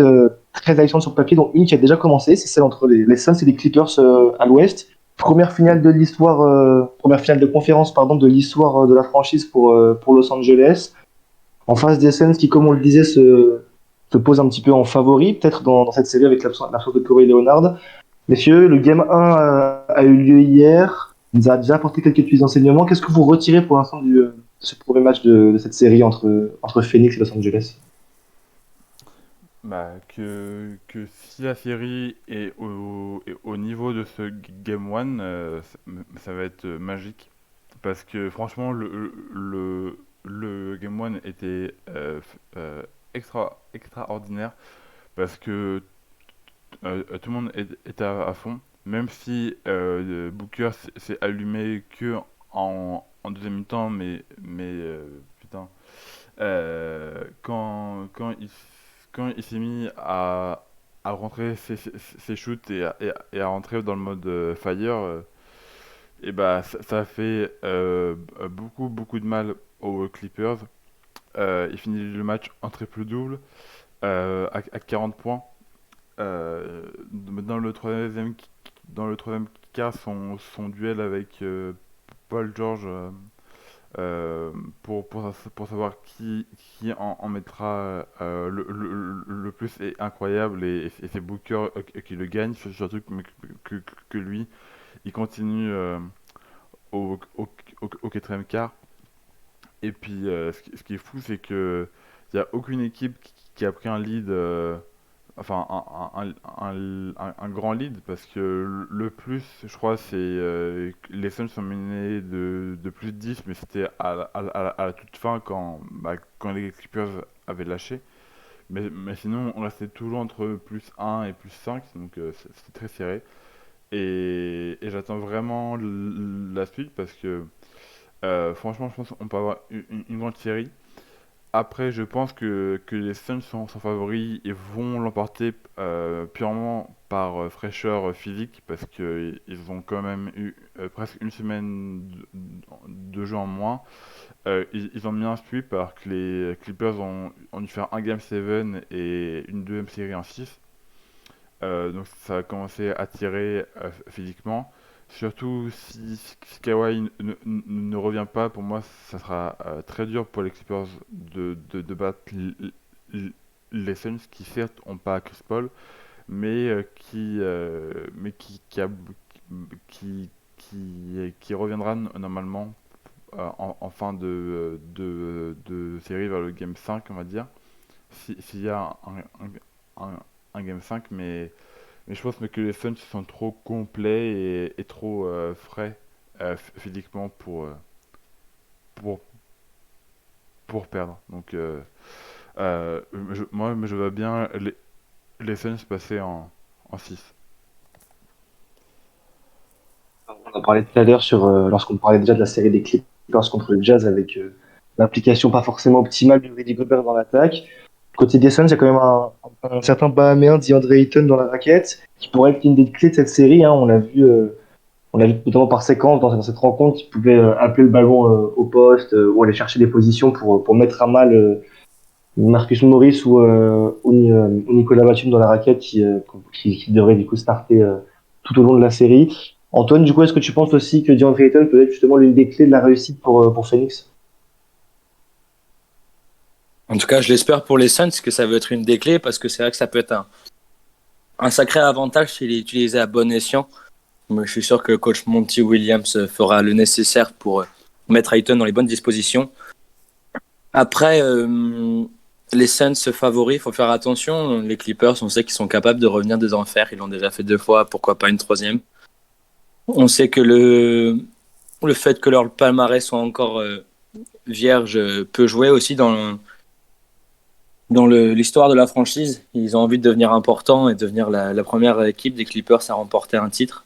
très alléchantes sur le papier, dont une qui a déjà commencé, c'est celle entre les Suns et les Clippers à l'ouest. Première finale de conférence pardon, de l'histoire de la franchise pour Los Angeles. En face des Suns qui, comme on le disait, se pose un petit peu en favori, peut-être dans cette série avec l'absence de Kawhi Leonard. Messieurs, le Game 1 a eu lieu hier. Il nous a déjà apporté quelques petits enseignements. Qu'est-ce que vous retirez pour l'instant de ce premier match de cette série entre Phoenix et Los Angeles? Bah, que si la série est au niveau de ce Game 1, ça va être magique. Parce que franchement, le Game 1 était extraordinaire. Parce que tout le monde était à fond. Même si Booker s'est allumé que en deuxième mi-temps, mais putain, quand il s'est mis à rentrer ses shoots et à rentrer dans le mode fire, et bah ça a fait beaucoup de mal aux Clippers. Il finit le match en triple-double à 40 points. Dans le troisième quart, son duel avec Paul George pour savoir qui en mettra le plus est incroyable et c'est Booker qui le gagne, surtout que lui, il continue au quatrième quart. Et puis ce qui est fou, c'est que il n'y a aucune équipe qui a pris un lead, enfin un grand lead, parce que le plus, je crois, c'est les Suns sont menés de plus 10, mais c'était à la toute fin quand les Clippers avaient lâché. Mais sinon, on restait toujours entre plus 1 et plus 5, donc c'était très serré. Et j'attends vraiment la suite parce que franchement, je pense qu'on peut avoir une grande série. Après, je pense que les Suns sont favoris et vont l'emporter purement par fraîcheur physique parce qu'ils ont quand même eu presque une semaine de jeu en moins. Ils ont mis un sweep alors que les Clippers ont dû faire un Game 7 et une deuxième série en 6. Donc ça a commencé à tirer physiquement. Surtout si Kawhi ne revient pas, pour moi ça sera très dur pour les Clippers de battre les Suns qui certes ont pas Chris Paul, mais qui reviendra normalement en fin de série vers le Game 5 on va dire, s'il y a un Game 5 mais je pense que les Suns sont trop complets et trop frais physiquement pour, pour perdre. Donc, moi, je vois bien les Suns passer en 6. On en parlait tout à l'heure lorsqu'on parlait déjà de la série des Clippers contre le Jazz avec l'implication pas forcément optimale de Rudy Gobert dans l'attaque. Côté des Suns, il y a quand même un certain Bahaméen, DeAndre Ayton dans la raquette, qui pourrait être une des clés de cette série. Hein. On l'a vu notamment par séquence dans cette rencontre, qui pouvait appeler le ballon au poste ou aller chercher des positions pour mettre à mal Marcus Morris ou Nicolas Batum dans la raquette qui devrait du coup starter tout au long de la série. Antoine, du coup, est-ce que tu penses aussi que DeAndre Ayton peut être justement l'une des clés de la réussite pour Phoenix? En tout cas, je l'espère pour les Suns que ça va être une des clés parce que c'est vrai que ça peut être un sacré avantage s'il est utilisé à bon escient. Mais je suis sûr que le coach Monty Williams fera le nécessaire pour mettre Ayton dans les bonnes dispositions. Après, les Suns favoris, il faut faire attention. Les Clippers, on sait qu'ils sont capables de revenir des enfers. Ils l'ont déjà fait 2 fois, pourquoi pas une troisième. On sait que le fait que leur palmarès soit encore vierge peut jouer aussi dans l'histoire de la franchise. Ils ont envie de devenir importants et devenir la première équipe des Clippers à remporter un titre.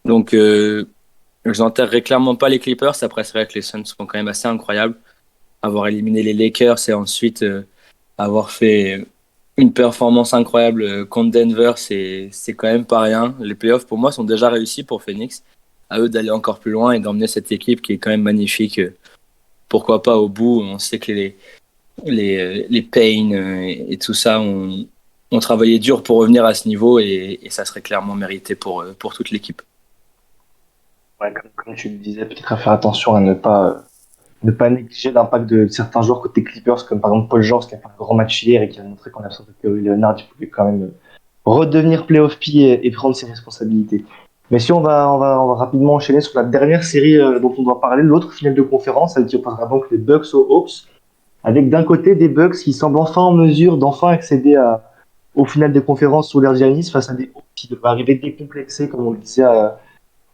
Donc, je n'enterrerai clairement pas les Clippers. Après, c'est vrai que les Suns sont quand même assez incroyables. Avoir éliminé les Lakers et ensuite avoir fait une performance incroyable contre Denver, c'est quand même pas rien. Les playoffs, pour moi, sont déjà réussis pour Phoenix. À eux d'aller encore plus loin et d'emmener cette équipe qui est quand même magnifique. Pourquoi pas au bout? On sait que les Payne et tout ça ont travaillé dur pour revenir à ce niveau et ça serait clairement mérité pour toute l'équipe. Ouais, comme tu le disais, peut-être à faire attention à ne pas négliger l'impact de certains joueurs côté Clippers, comme par exemple Paul George qui a fait un grand match hier et qui a montré qu'en l'absence de Kawhi Leonard, il pouvait quand même redevenir playoff P et prendre ses responsabilités. Mais si on va rapidement enchaîner sur la dernière série dont on doit parler, l'autre finale de conférence, celle qui opposera donc les Bucks aux Hawks, avec d'un côté des Bucks qui semblent enfin en mesure d'enfin accéder au final des conférences sous l'ère Giannis face à des Hawks qui devraient arriver décomplexés, comme on le disait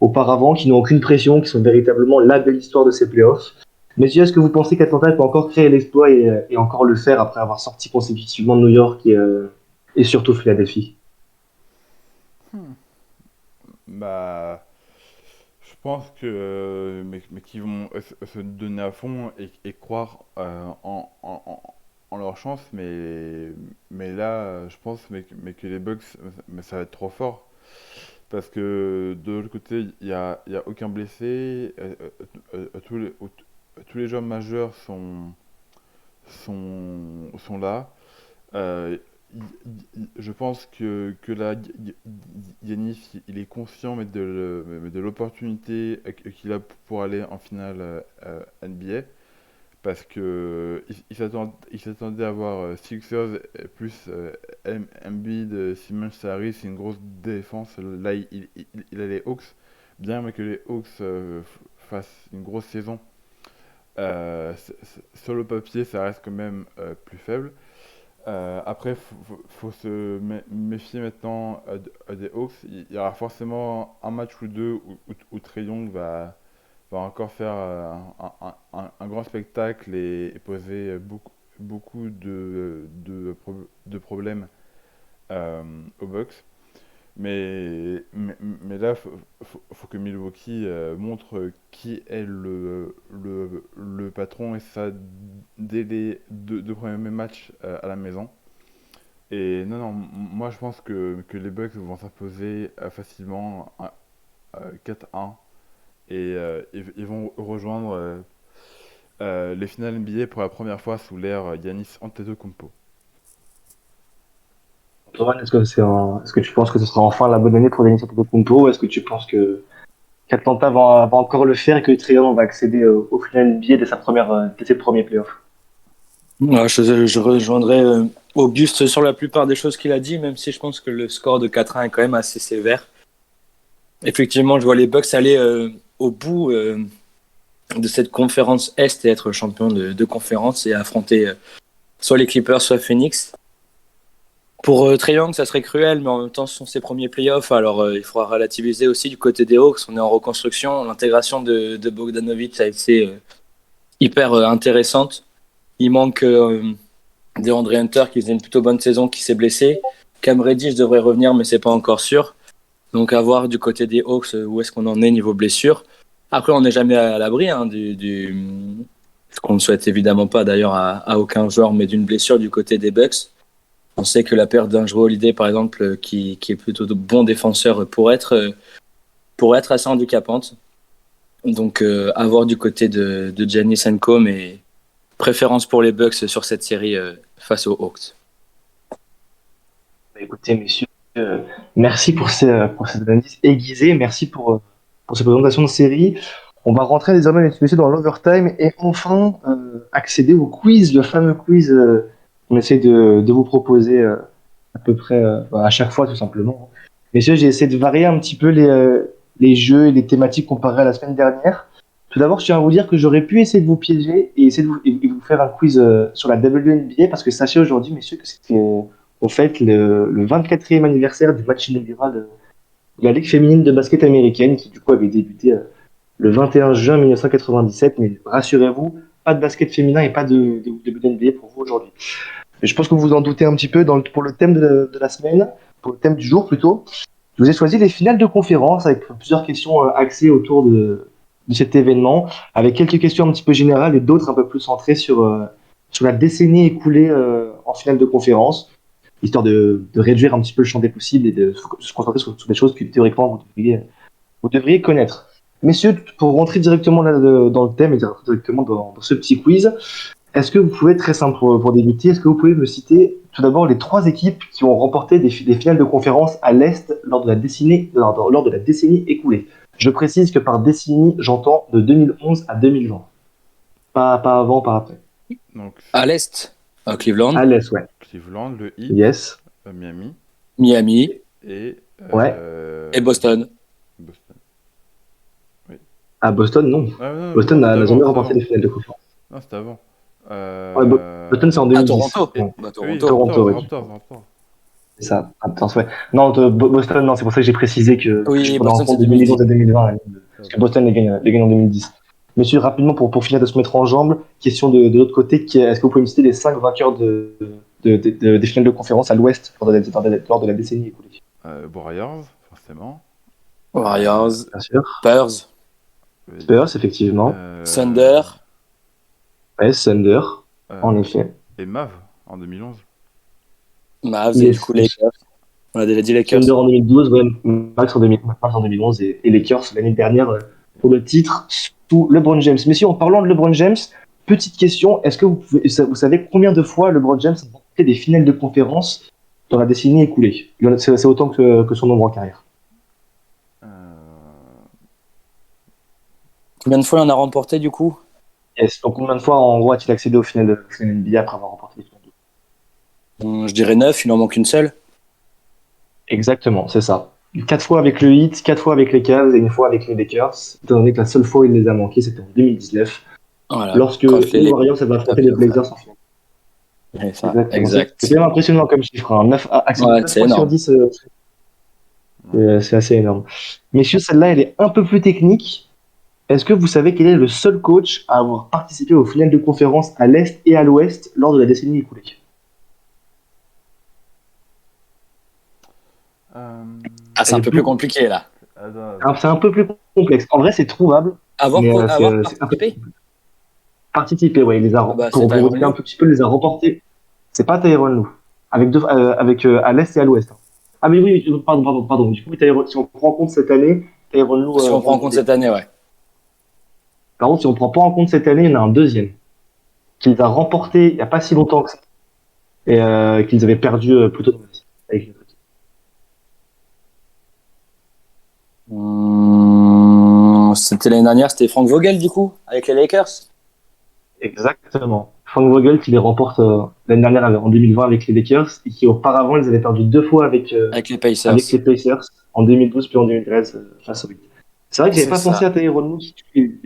auparavant, qui n'ont aucune pression, qui sont véritablement la belle histoire de ces playoffs. Messieurs, est-ce que vous pensez qu'Atlanta peut encore créer l'exploit et encore le faire après avoir sorti consécutivement de New York et surtout Philadelphie? Bah, je pense que mais qu'ils vont se donner à fond et croire en leur chance, mais là, je pense que les Bucks, mais ça va être trop fort. Parce que de l'autre côté, il y a aucun blessé, tous les joueurs majeurs sont là. Euh, je pense que là, Yanis, il est conscient mais de l'opportunité qu'il a pour aller en finale NBA. Parce que il s'attendait à avoir Sixers plus Embiid, Simmons, Harris, c'est une grosse défense. Là, il a les Hawks. Bien mais que les Hawks fassent une grosse saison, sur le papier, ça reste quand même plus faible. Après, faut se méfier maintenant des Hawks. Il y aura forcément un match ou deux où Trae Young va encore faire un grand spectacle et poser beaucoup de problèmes aux Bucks. Mais là, faut que Milwaukee montre qui est le patron et ça dès les deux premiers matchs à la maison. Et non, moi je pense que les Bucks vont s'imposer facilement 4-1 et ils vont rejoindre les finales NBA pour la première fois sous l'ère Giannis Antetokounmpo. Antoine, est-ce que tu penses que ce sera enfin la bonne année pour Giannis Antetokounmpo ou est-ce que tu penses que qu'Atlanta va encore le faire et que Trae Young va accéder au final NBA dès ses premiers playoffs? Ouais, je rejoindrai Auguste sur la plupart des choses qu'il a dit, même si je pense que le score de 4-1 est quand même assez sévère. Effectivement, je vois les Bucks aller au bout de cette conférence Est et être champion de conférence et affronter soit les Clippers, soit Phoenix. Pour Trae Young, ça serait cruel, mais en même temps, ce sont ses premiers playoffs, alors il faudra relativiser aussi du côté des Hawks. On est en reconstruction. L'intégration de Bogdanovic a été hyper intéressante. Il manque DeAndre Hunter qui faisait une plutôt bonne saison, qui s'est blessé. Cam Reddish devrait revenir, mais c'est pas encore sûr. Donc à voir du côté des Hawks où est-ce qu'on en est niveau blessure. Après, on n'est jamais à l'abri ce qu'on ne souhaite évidemment pas d'ailleurs à aucun joueur, mais d'une blessure du côté des Bucks. On sait que la perte d'un joueur Holiday, par exemple, qui est plutôt de bon défenseur, pourrait être assez handicapante. Donc à voir du côté de Giannis Co, mais préférence pour les Bucks sur cette série face aux Hawks. Bah, écoutez, messieurs, euh, merci pour cette analyse aiguisée. Merci pour cette présentation de série. On va rentrer désormais, messieurs, dans l'overtime et enfin accéder au quiz, le fameux quiz qu'on essaie de vous proposer à peu près à chaque fois, tout simplement. Messieurs, j'ai essayé de varier un petit peu les jeux et les thématiques comparées à la semaine dernière. Tout d'abord, je tiens à vous dire que j'aurais pu essayer de vous piéger et essayer de vous faire un quiz sur la WNBA parce que sachez aujourd'hui, messieurs, que c'était au fait le 24e anniversaire du match inaugural de la Ligue féminine de basket américaine qui du coup avait débuté le 21 juin 1997. Mais rassurez-vous, pas de basket féminin et pas de WNBA pour vous aujourd'hui. Mais je pense que vous vous en doutez un petit peu pour le thème de la semaine, pour le thème du jour plutôt. Je vous ai choisi les finales de conférence avec plusieurs questions axées autour de cet événement, avec quelques questions un petit peu générales et d'autres un peu plus centrées sur la décennie écoulée en finale de conférence, histoire de réduire un petit peu le champ des possibles et de se concentrer sur des choses que théoriquement vous devriez connaître. Messieurs, pour rentrer directement là, dans le thème et directement dans ce petit quiz, est-ce que vous pouvez, très simple pour débuter, est-ce que vous pouvez me citer tout d'abord les trois équipes qui ont remporté des finales de conférence à l'Est lors de la décennie écoulée? Je précise que par décennie, j'entends de 2011 à 2020. Pas avant, pas après. Donc, À l'Est, à Cleveland, À l'Est, ouais. Cleveland, le Heat, Yes. Miami Miami et, Ouais. et Boston. Boston. À Boston, non. Non, Boston c'était n'a avant, jamais c'était remporté avant. des finales de conférence. Non, c'était avant. Ouais, Boston, c'est en À 2010. Toronto. Et- Ouais, Bah, oui, Toronto. Toronto, oui. Raptors. C'est ça. Attends, ouais. Non, Boston, non, c'est pour ça que j'ai précisé que je Oui, prenais en Boston, c'est compte de 2010. 2011 à 2020. Hein, parce que Boston les gagne en 2010. Monsieur, rapidement, pour finir de se mettre en jambes, question de l'autre côté, est-ce que vous pouvez me citer les 5 vainqueurs des finales de conférence à l'Ouest lors de la décennie écoulée? Warriors, forcément. Warriors, Bien sûr. Spurs, Oui. Spurs, effectivement. Thunder. Ouais, Thunder, en euh, effet. et Mavs en 2011. Mavs et Yes. du coup Lakers. On a déjà dit Lakers. Thunder en 2012, ouais, Max en 2011 et Lakers l'année dernière pour le titre sous LeBron James. Messieurs, en parlant de LeBron James, petite question, est-ce que vous savez combien de fois LeBron James a remporté des finales de conférence dans la décennie écoulée? C'est autant que son nombre en carrière. Euh, Combien de fois on a remporté du coup? Yes. Donc combien de fois en gros a-t-il accédé au final NBA après avoir remporté les finales? Je dirais 9, il en manque une seule. Exactement, c'est ça. 4 fois avec le Heat, 4 fois avec les Cavs et une fois avec les Lakers. Étant donné que la seule fois où il les a manqués, c'était en 2019, Voilà. lorsque Quand les Warriors avaient affronté les Blazers en finale. C'est ça, Exactement. exact. C'est quand même impressionnant comme chiffre. Hein. Accéder Ouais, 9 c'est fois sur énorme. 10, c'est assez énorme. Messieurs, celle-là, elle est un peu plus technique. Est-ce que vous savez quel est le seul coach à avoir participé aux finales de conférence à l'Est et à l'Ouest lors de la décennie écoulée? euh, Ah, c'est un peu plus compliqué là. attends, Alors, c'est un peu plus complexe. En vrai, c'est trouvable, mais Avoir c'est un peu participé? participé. Ouais, il les a, Ah bah, c'est pour vous Tyronn dire un Lue. petit peu, il les a remportés. C'est pas Tyronn Lue. Avec à l'Est et à l'Ouest. Hein. Ah, mais oui, pardon. Du coup, si on prend en compte cette année, Tyronn Lue. Si on prend en compte cette année, ouais. Par contre, si on prend pas en compte cette année, il y en a un deuxième qui les a remportés il n'y a pas si longtemps que ça et qu'ils avaient perdu plus tôt dans la saison. Avec les- C'était l'année dernière, c'était Frank Vogel du coup, avec les Lakers. Exactement. Frank Vogel qui les remporte l'année dernière en 2020 avec les Lakers et qui auparavant ils avaient perdu 2 fois Avec les avec les Pacers. Pacers en 2012 puis en 2013 face aux Heat. C'est vrai que j'avais C'est pas pensé ça. à Tyronn Lue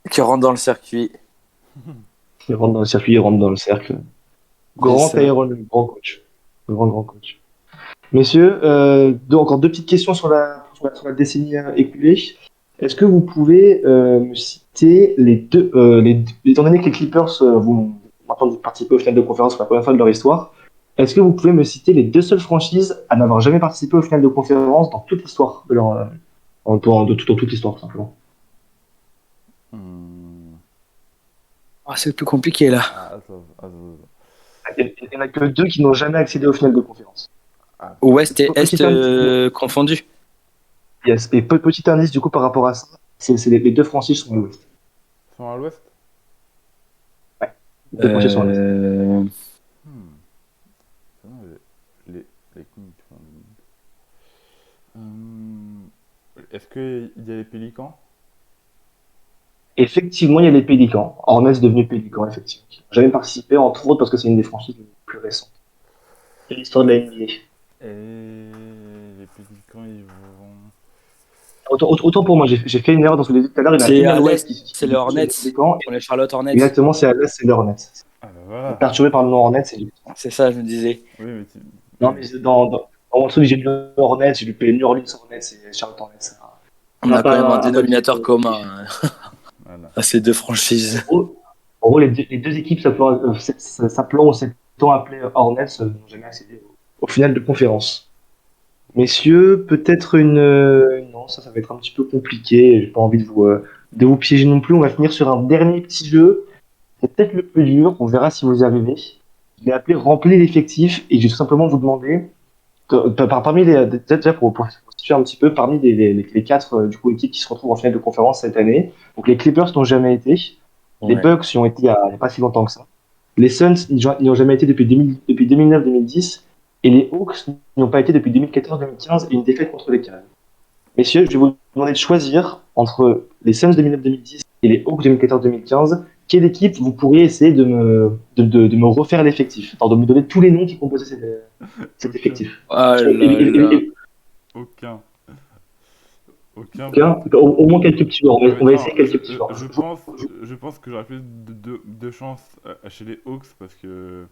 Qui rentre dans le circuit. qui rentre dans le circuit, il rentre dans le cercle. Grand Tyronn Lue, grand coach. Grand coach. Messieurs, encore 2 petites questions sur la décennie écoulée. Est-ce que vous pouvez me citer étant donné que les Clippers vont maintenant participer au final de conférence pour la première fois de leur histoire, est-ce que vous pouvez me citer les 2 seules franchises à n'avoir jamais participé au final de conférence dans toute l'histoire de leur, dans toute l'histoire, simplement? hmm, Ah, c'est le plus compliqué là. attends. Il n'y en a que 2 qui n'ont jamais accédé au final de conférence. Ouest et Est Petit indice, confondus. yes. Et petit indice du coup par rapport à ça, c'est les 2 franchises sont à l'ouest. Ils sont à l'ouest? Les 2 franchises sont à l'ouest. Hmm. Non, les Kings font est-ce qu'il y a les Pélicans? Effectivement, il y a les Pélicans. Hornets devenu Pélican, effectivement. Qui n'ont jamais participé, entre autres parce que c'est une des franchises les plus récentes. C'est l'histoire de la NBA. Et les Pélicans, ils vont. Autant pour moi, j'ai fait une erreur dans ce que j'ai dit tout à l'heure. Il y en a C'est une à à l'ouest l'Est, c'est les Hornets. Pélicans. Pour les Charlotte Hornets. Exactement, c'est à l'est, c'est les Hornets. Ah bah voilà. Perturbé par le nom Hornets, c'est C'est ça, je me disais. Oui, mais non, mais en dessous, j'ai lu Hornets, j'ai lu New Orleans Hornets et Charlotte Hornets. On a quand même un pas dénominateur de- commun voilà. à ces 2 franchises. En gros, les deux équipes s'appelant ou s'étant appelées Hornets n'ont jamais accédé au final de conférence. Messieurs, peut-être non, ça va être un petit peu compliqué. J'ai pas envie de vous piéger non plus. On va finir sur un dernier petit jeu. C'est peut-être le plus dur. On verra si vous y arrivez. Je l'ai appelé Remplir l'effectif et je vais tout simplement vous demander, parmi déjà pour situer un petit peu, parmi les quatre du coup, équipes qui se retrouvent en finale de conférence cette année. Donc les Clippers n'ont jamais été. Les Ouais. Bucks y ont été il y a pas si longtemps que ça. Les Suns n'y ont jamais été depuis 2009-2010. Et les Hawks n'y ont pas été depuis 2014-2015 et une défaite contre les Cavs. Messieurs, je vais vous demander de choisir entre les Suns 2009-2010 et les Hawks 2014-2015. Quelle équipe vous pourriez essayer de me refaire l'effectif, de me donner tous les noms qui composaient cet Aucun. effectif. Oh là là. Aucun. Aucun. Au moins quelques petits joueurs. Ouais, On va non, essayer quelques petits joueurs. je pense que j'aurais plus de chance chez les Hawks parce que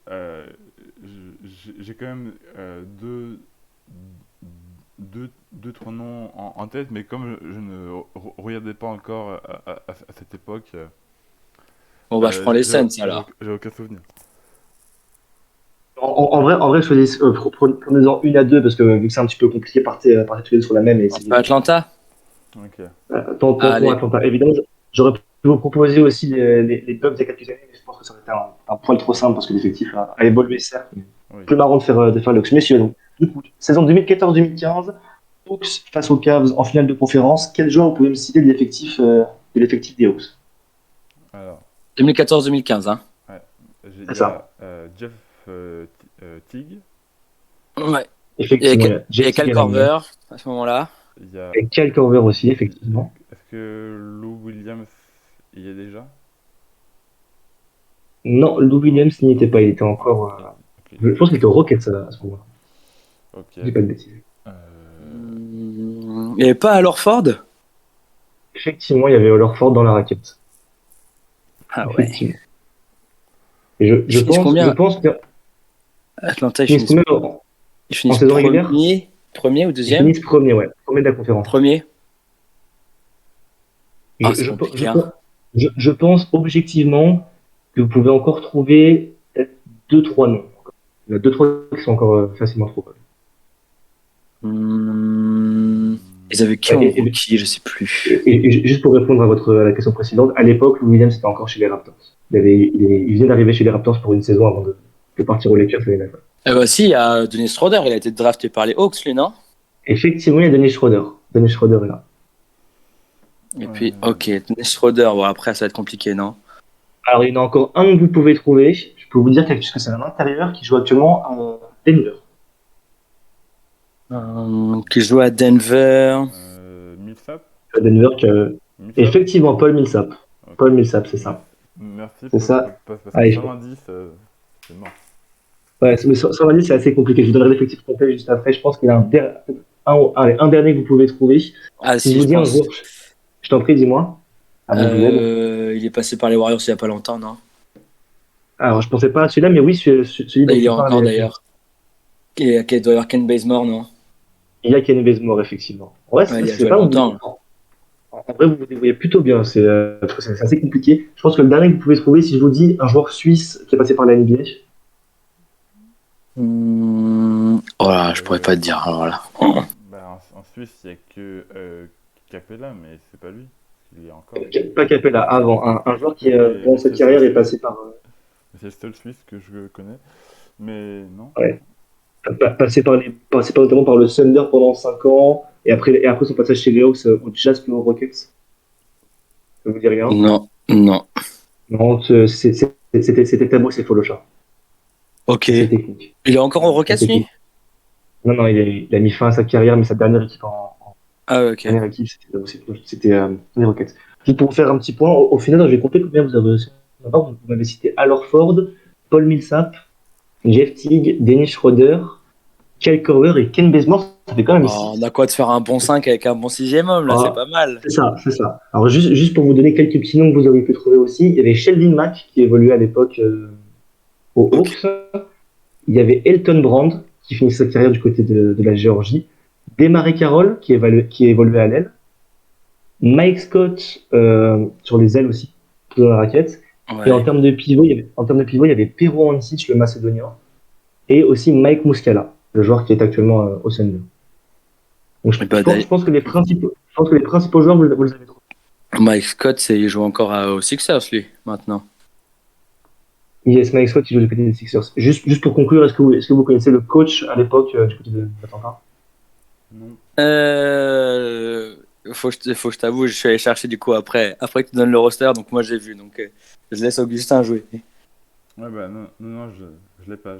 euh, j'ai quand même deux, trois noms en tête, mais comme je ne regardais pas encore à cette époque, Bon, bah, je prends les Suns alors. j'ai aucun souvenir. En vrai, choisissez, prenez-en une à deux parce que vu que c'est un petit peu compliqué, partez tous les deux sur la même et On essayez fait Atlanta? Ok. tentons Allez. Atlanta. Évidemment, j'aurais pu vous proposer aussi les Bucks il y a quelques années, mais je pense que ça aurait été un poil trop simple parce que l'effectif a évolué, certes. Mais Oui. plus marrant de faire l'Ox. Messieurs, donc, du coup, saison 2014-2015, Hawks face aux Cavs en finale de conférence. Quel joueur vous pouvez me citer de l'effectif des Hawks? Alors, 2014-2015, hein. ouais, il C'est y a ça. Jeff Teague, Ouais. Et, Effectivement, il y a et Jesse Kyle Garnett. Korver à ce moment-là. il y a. Et Kyle Korver aussi, effectivement. Est-ce que Lou Williams y est déjà? Non, Lou Williams n'y était pas. Il était encore. Ok. Je pense qu'il était au Rockets à ce moment-là. Ok. Je dis pas de bêtises. Il n'y avait pas à Ford? Effectivement, il y avait Horford dans la raquette. Ah ouais. Effectivement. Et Ils finissent je combien? pense que Atlanta, ils finissent finissent, combien ils en finissent saison régulière? premier ou Ils deuxième? finissent premier, ouais. Premier de la conférence. Premier. Je, Ah, c'est je, compliqué, je, hein. je pense objectivement que vous pouvez encore trouver peut-être deux, trois noms. Il y en a deux, trois qui sont encore facilement trouvables. Ils avaient qui Ouais, en rookie? Je sais plus. juste pour répondre à la question précédente, à l'époque, Lou Williams était encore chez les Raptors. Il vient d'arriver chez les Raptors pour une saison avant de partir aux Lakers l'année d'après. Eh ben, si, il y a Dennis Schroeder, il a été drafté par les Hawks, lui, non? Effectivement, il y a Dennis Schroeder. Dennis Schroeder est là. Et puis, ok, Dennis Schroeder, bon, après, ça va être compliqué, non? Alors, il y en a encore un que vous pouvez trouver. Je peux vous dire que c'est un intérieur qui joue actuellement à Denver. Qui joue à Denver. Millsap? À Denver, Millsap? effectivement, Paul Millsap. Ok. Paul Millsap, c'est ça. Merci C'est ça. parce que Allez, sans indice, c'est mort. ouais, mais sans indice, c'est assez compliqué. Je vous donnerai l'effectif complet juste après. Je pense qu'il y a un dernier que vous pouvez trouver. Ah, Si je si, vous je dis un pense. joueur, je t'en prie, dis-moi. Avant que je vous aide. Il est passé par les Warriors il y a pas longtemps, non? Alors, je pensais pas à celui-là, mais oui, celui Là, dont il est tu parles. encore d'ailleurs. Il doit y avoir Ken Bazemore, non? Il y a Ken Bazemore, effectivement. Ouais, Ouais, il a c'est joué pas longtemps. En vrai, vous vous débrouillez plutôt bien. C'est assez compliqué. Je pense que le dernier que vous pouvez trouver, si je vous dis un joueur suisse qui est passé par la NBA, Oh là, je pourrais pas te dire, alors là. Bah, en Suisse, il n'y a que Capella, mais c'est pas lui. Il est encore. pas Capella, avant. Un joueur qui, Mais dans sa c'est carrière, le est passé par. C'est le seul Suisse que je connais. Mais non. Ouais, passé notamment par le Thunder pendant 5 ans, et après son passage chez les Hawks au Jazz puis aux Rockets. Ça vous dit rien? Non, non. Non, c'était Thabo Sefolosha. Ok. C'est technique. Il est encore en Rockets, C'est lui? technique. Non, non, il a mis fin à sa carrière, mais sa dernière équipe Ah, ouais, ok. dernière équipe, c'était les Rockets. Juste pour vous faire un petit point, au final, je vais compter combien vous avez réussi. Vous m'avez cité Al Horford, Paul Millsap, Jeff Teague, Dennis Schroeder, Kyle Korver et Ken Bazemore. Ça fait quand même Oh, 6. on a quoi de faire un bon 5 avec un bon sixième homme, là, c'est Ah, pas mal. c'est ça, c'est ça. Alors, juste pour vous donner quelques petits noms que vous auriez pu trouver aussi, il y avait Sheldon Mack qui évoluait à l'époque aux Ok. Hawks. Il y avait Elton Brand qui finissait sa carrière du côté de la Géorgie. Desmarais Carroll qui évoluait à l'aile. Mike Scott sur les ailes aussi, dans la raquette. Et en Ouais. termes de pivot, il y avait Pero Ancic, le Macédonien, et aussi Mike Muscala. le joueur qui est actuellement au Thunder. Donc, Et bah, je pense que je pense que les principaux joueurs, vous les avez trouvés. Mike Scott, il joue encore aux Sixers, lui, maintenant. Yes, Mike Scott, qui joue du côté des Sixers. Juste pour conclure, est-ce que vous connaissez le coach à l'époque du côté de Atlanta? Non. Faut que je t'avoue, je suis allé chercher du coup après que tu donnes le roster, donc moi j'ai vu, donc je laisse Augustin jouer. Ouais, bah non, je l'ai pas.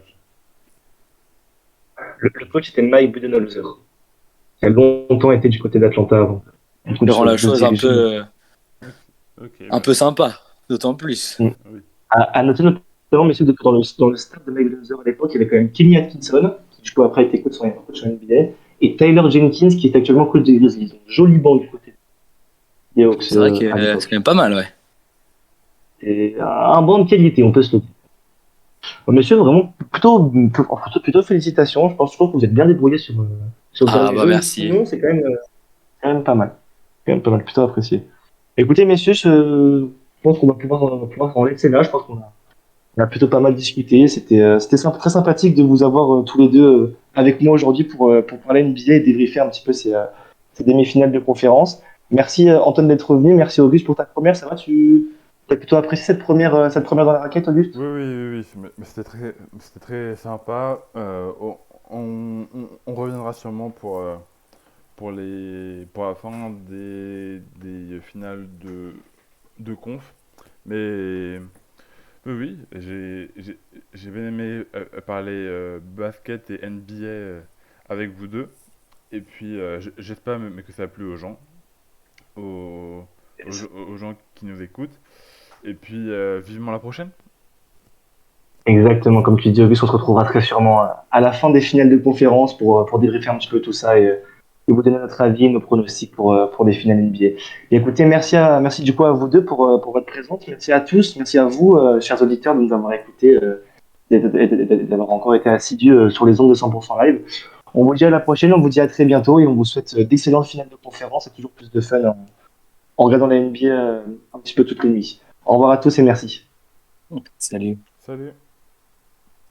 Le coach était Mike Budenholzer, qui a longtemps été du côté d'Atlanta avant. Du coup, Ça rend la de se chose diriger. Ok, un bah, peu sympa, d'autant plus. Mm. oui. À noter notamment, messieurs, que dans le staff de Mike Budenholzer à l'époque, il y avait quand même Kenny Atkinson, qui du coup après a été coach en NBA, et Tyler Jenkins, qui est actuellement coach des Grizzlies. Donc, joli banc du côté des Hawks C'est vrai que à c'est l'époque. quand même pas mal, ouais. Et un banc de qualité, on peut se le dire. Bon, messieurs, vraiment, plutôt félicitations. Je trouve que vous êtes bien débrouillés sur le Ah dernier bah jeu. Même merci. si non, c'est quand même pas mal. Quand même pas mal, plutôt apprécié. Écoutez, messieurs, je pense qu'on va pouvoir en laisser là. Je pense on a plutôt pas mal discuté. C'était très sympathique de vous avoir tous les deux avec moi aujourd'hui pour parler NBA et débriefer un petit peu ces demi-finales de conférence. Merci Antoine d'être revenu. Merci Auguste pour ta première. Ça va, tu as plutôt apprécié cette première dans la raquette, Auguste? Oui, mais c'était très sympa. On reviendra sûrement pour la fin des finales de conf. Mais oui, j'ai bien aimé parler basket et NBA avec vous deux. Et puis j'espère mais que ça a plu aux gens, aux, aux gens qui nous écoutent. Et puis vivement la prochaine. Exactement, comme tu dis, Auguste, on se retrouvera très sûrement à la fin des finales de conférence pour débriefer un petit peu tout ça et vous donner notre avis et nos pronostics pour les finales NBA. Et écoutez, merci du coup à vous deux pour votre présence. Merci à tous, merci à vous, chers auditeurs, de nous avoir écoutés et d'avoir encore été assidus sur les ondes de 100% live. On vous dit à la prochaine, on vous dit à très bientôt et on vous souhaite d'excellentes finales de conférence et toujours plus de fun en regardant la NBA un petit peu toutes les nuits. Au revoir à tous et merci. Salut. Salut!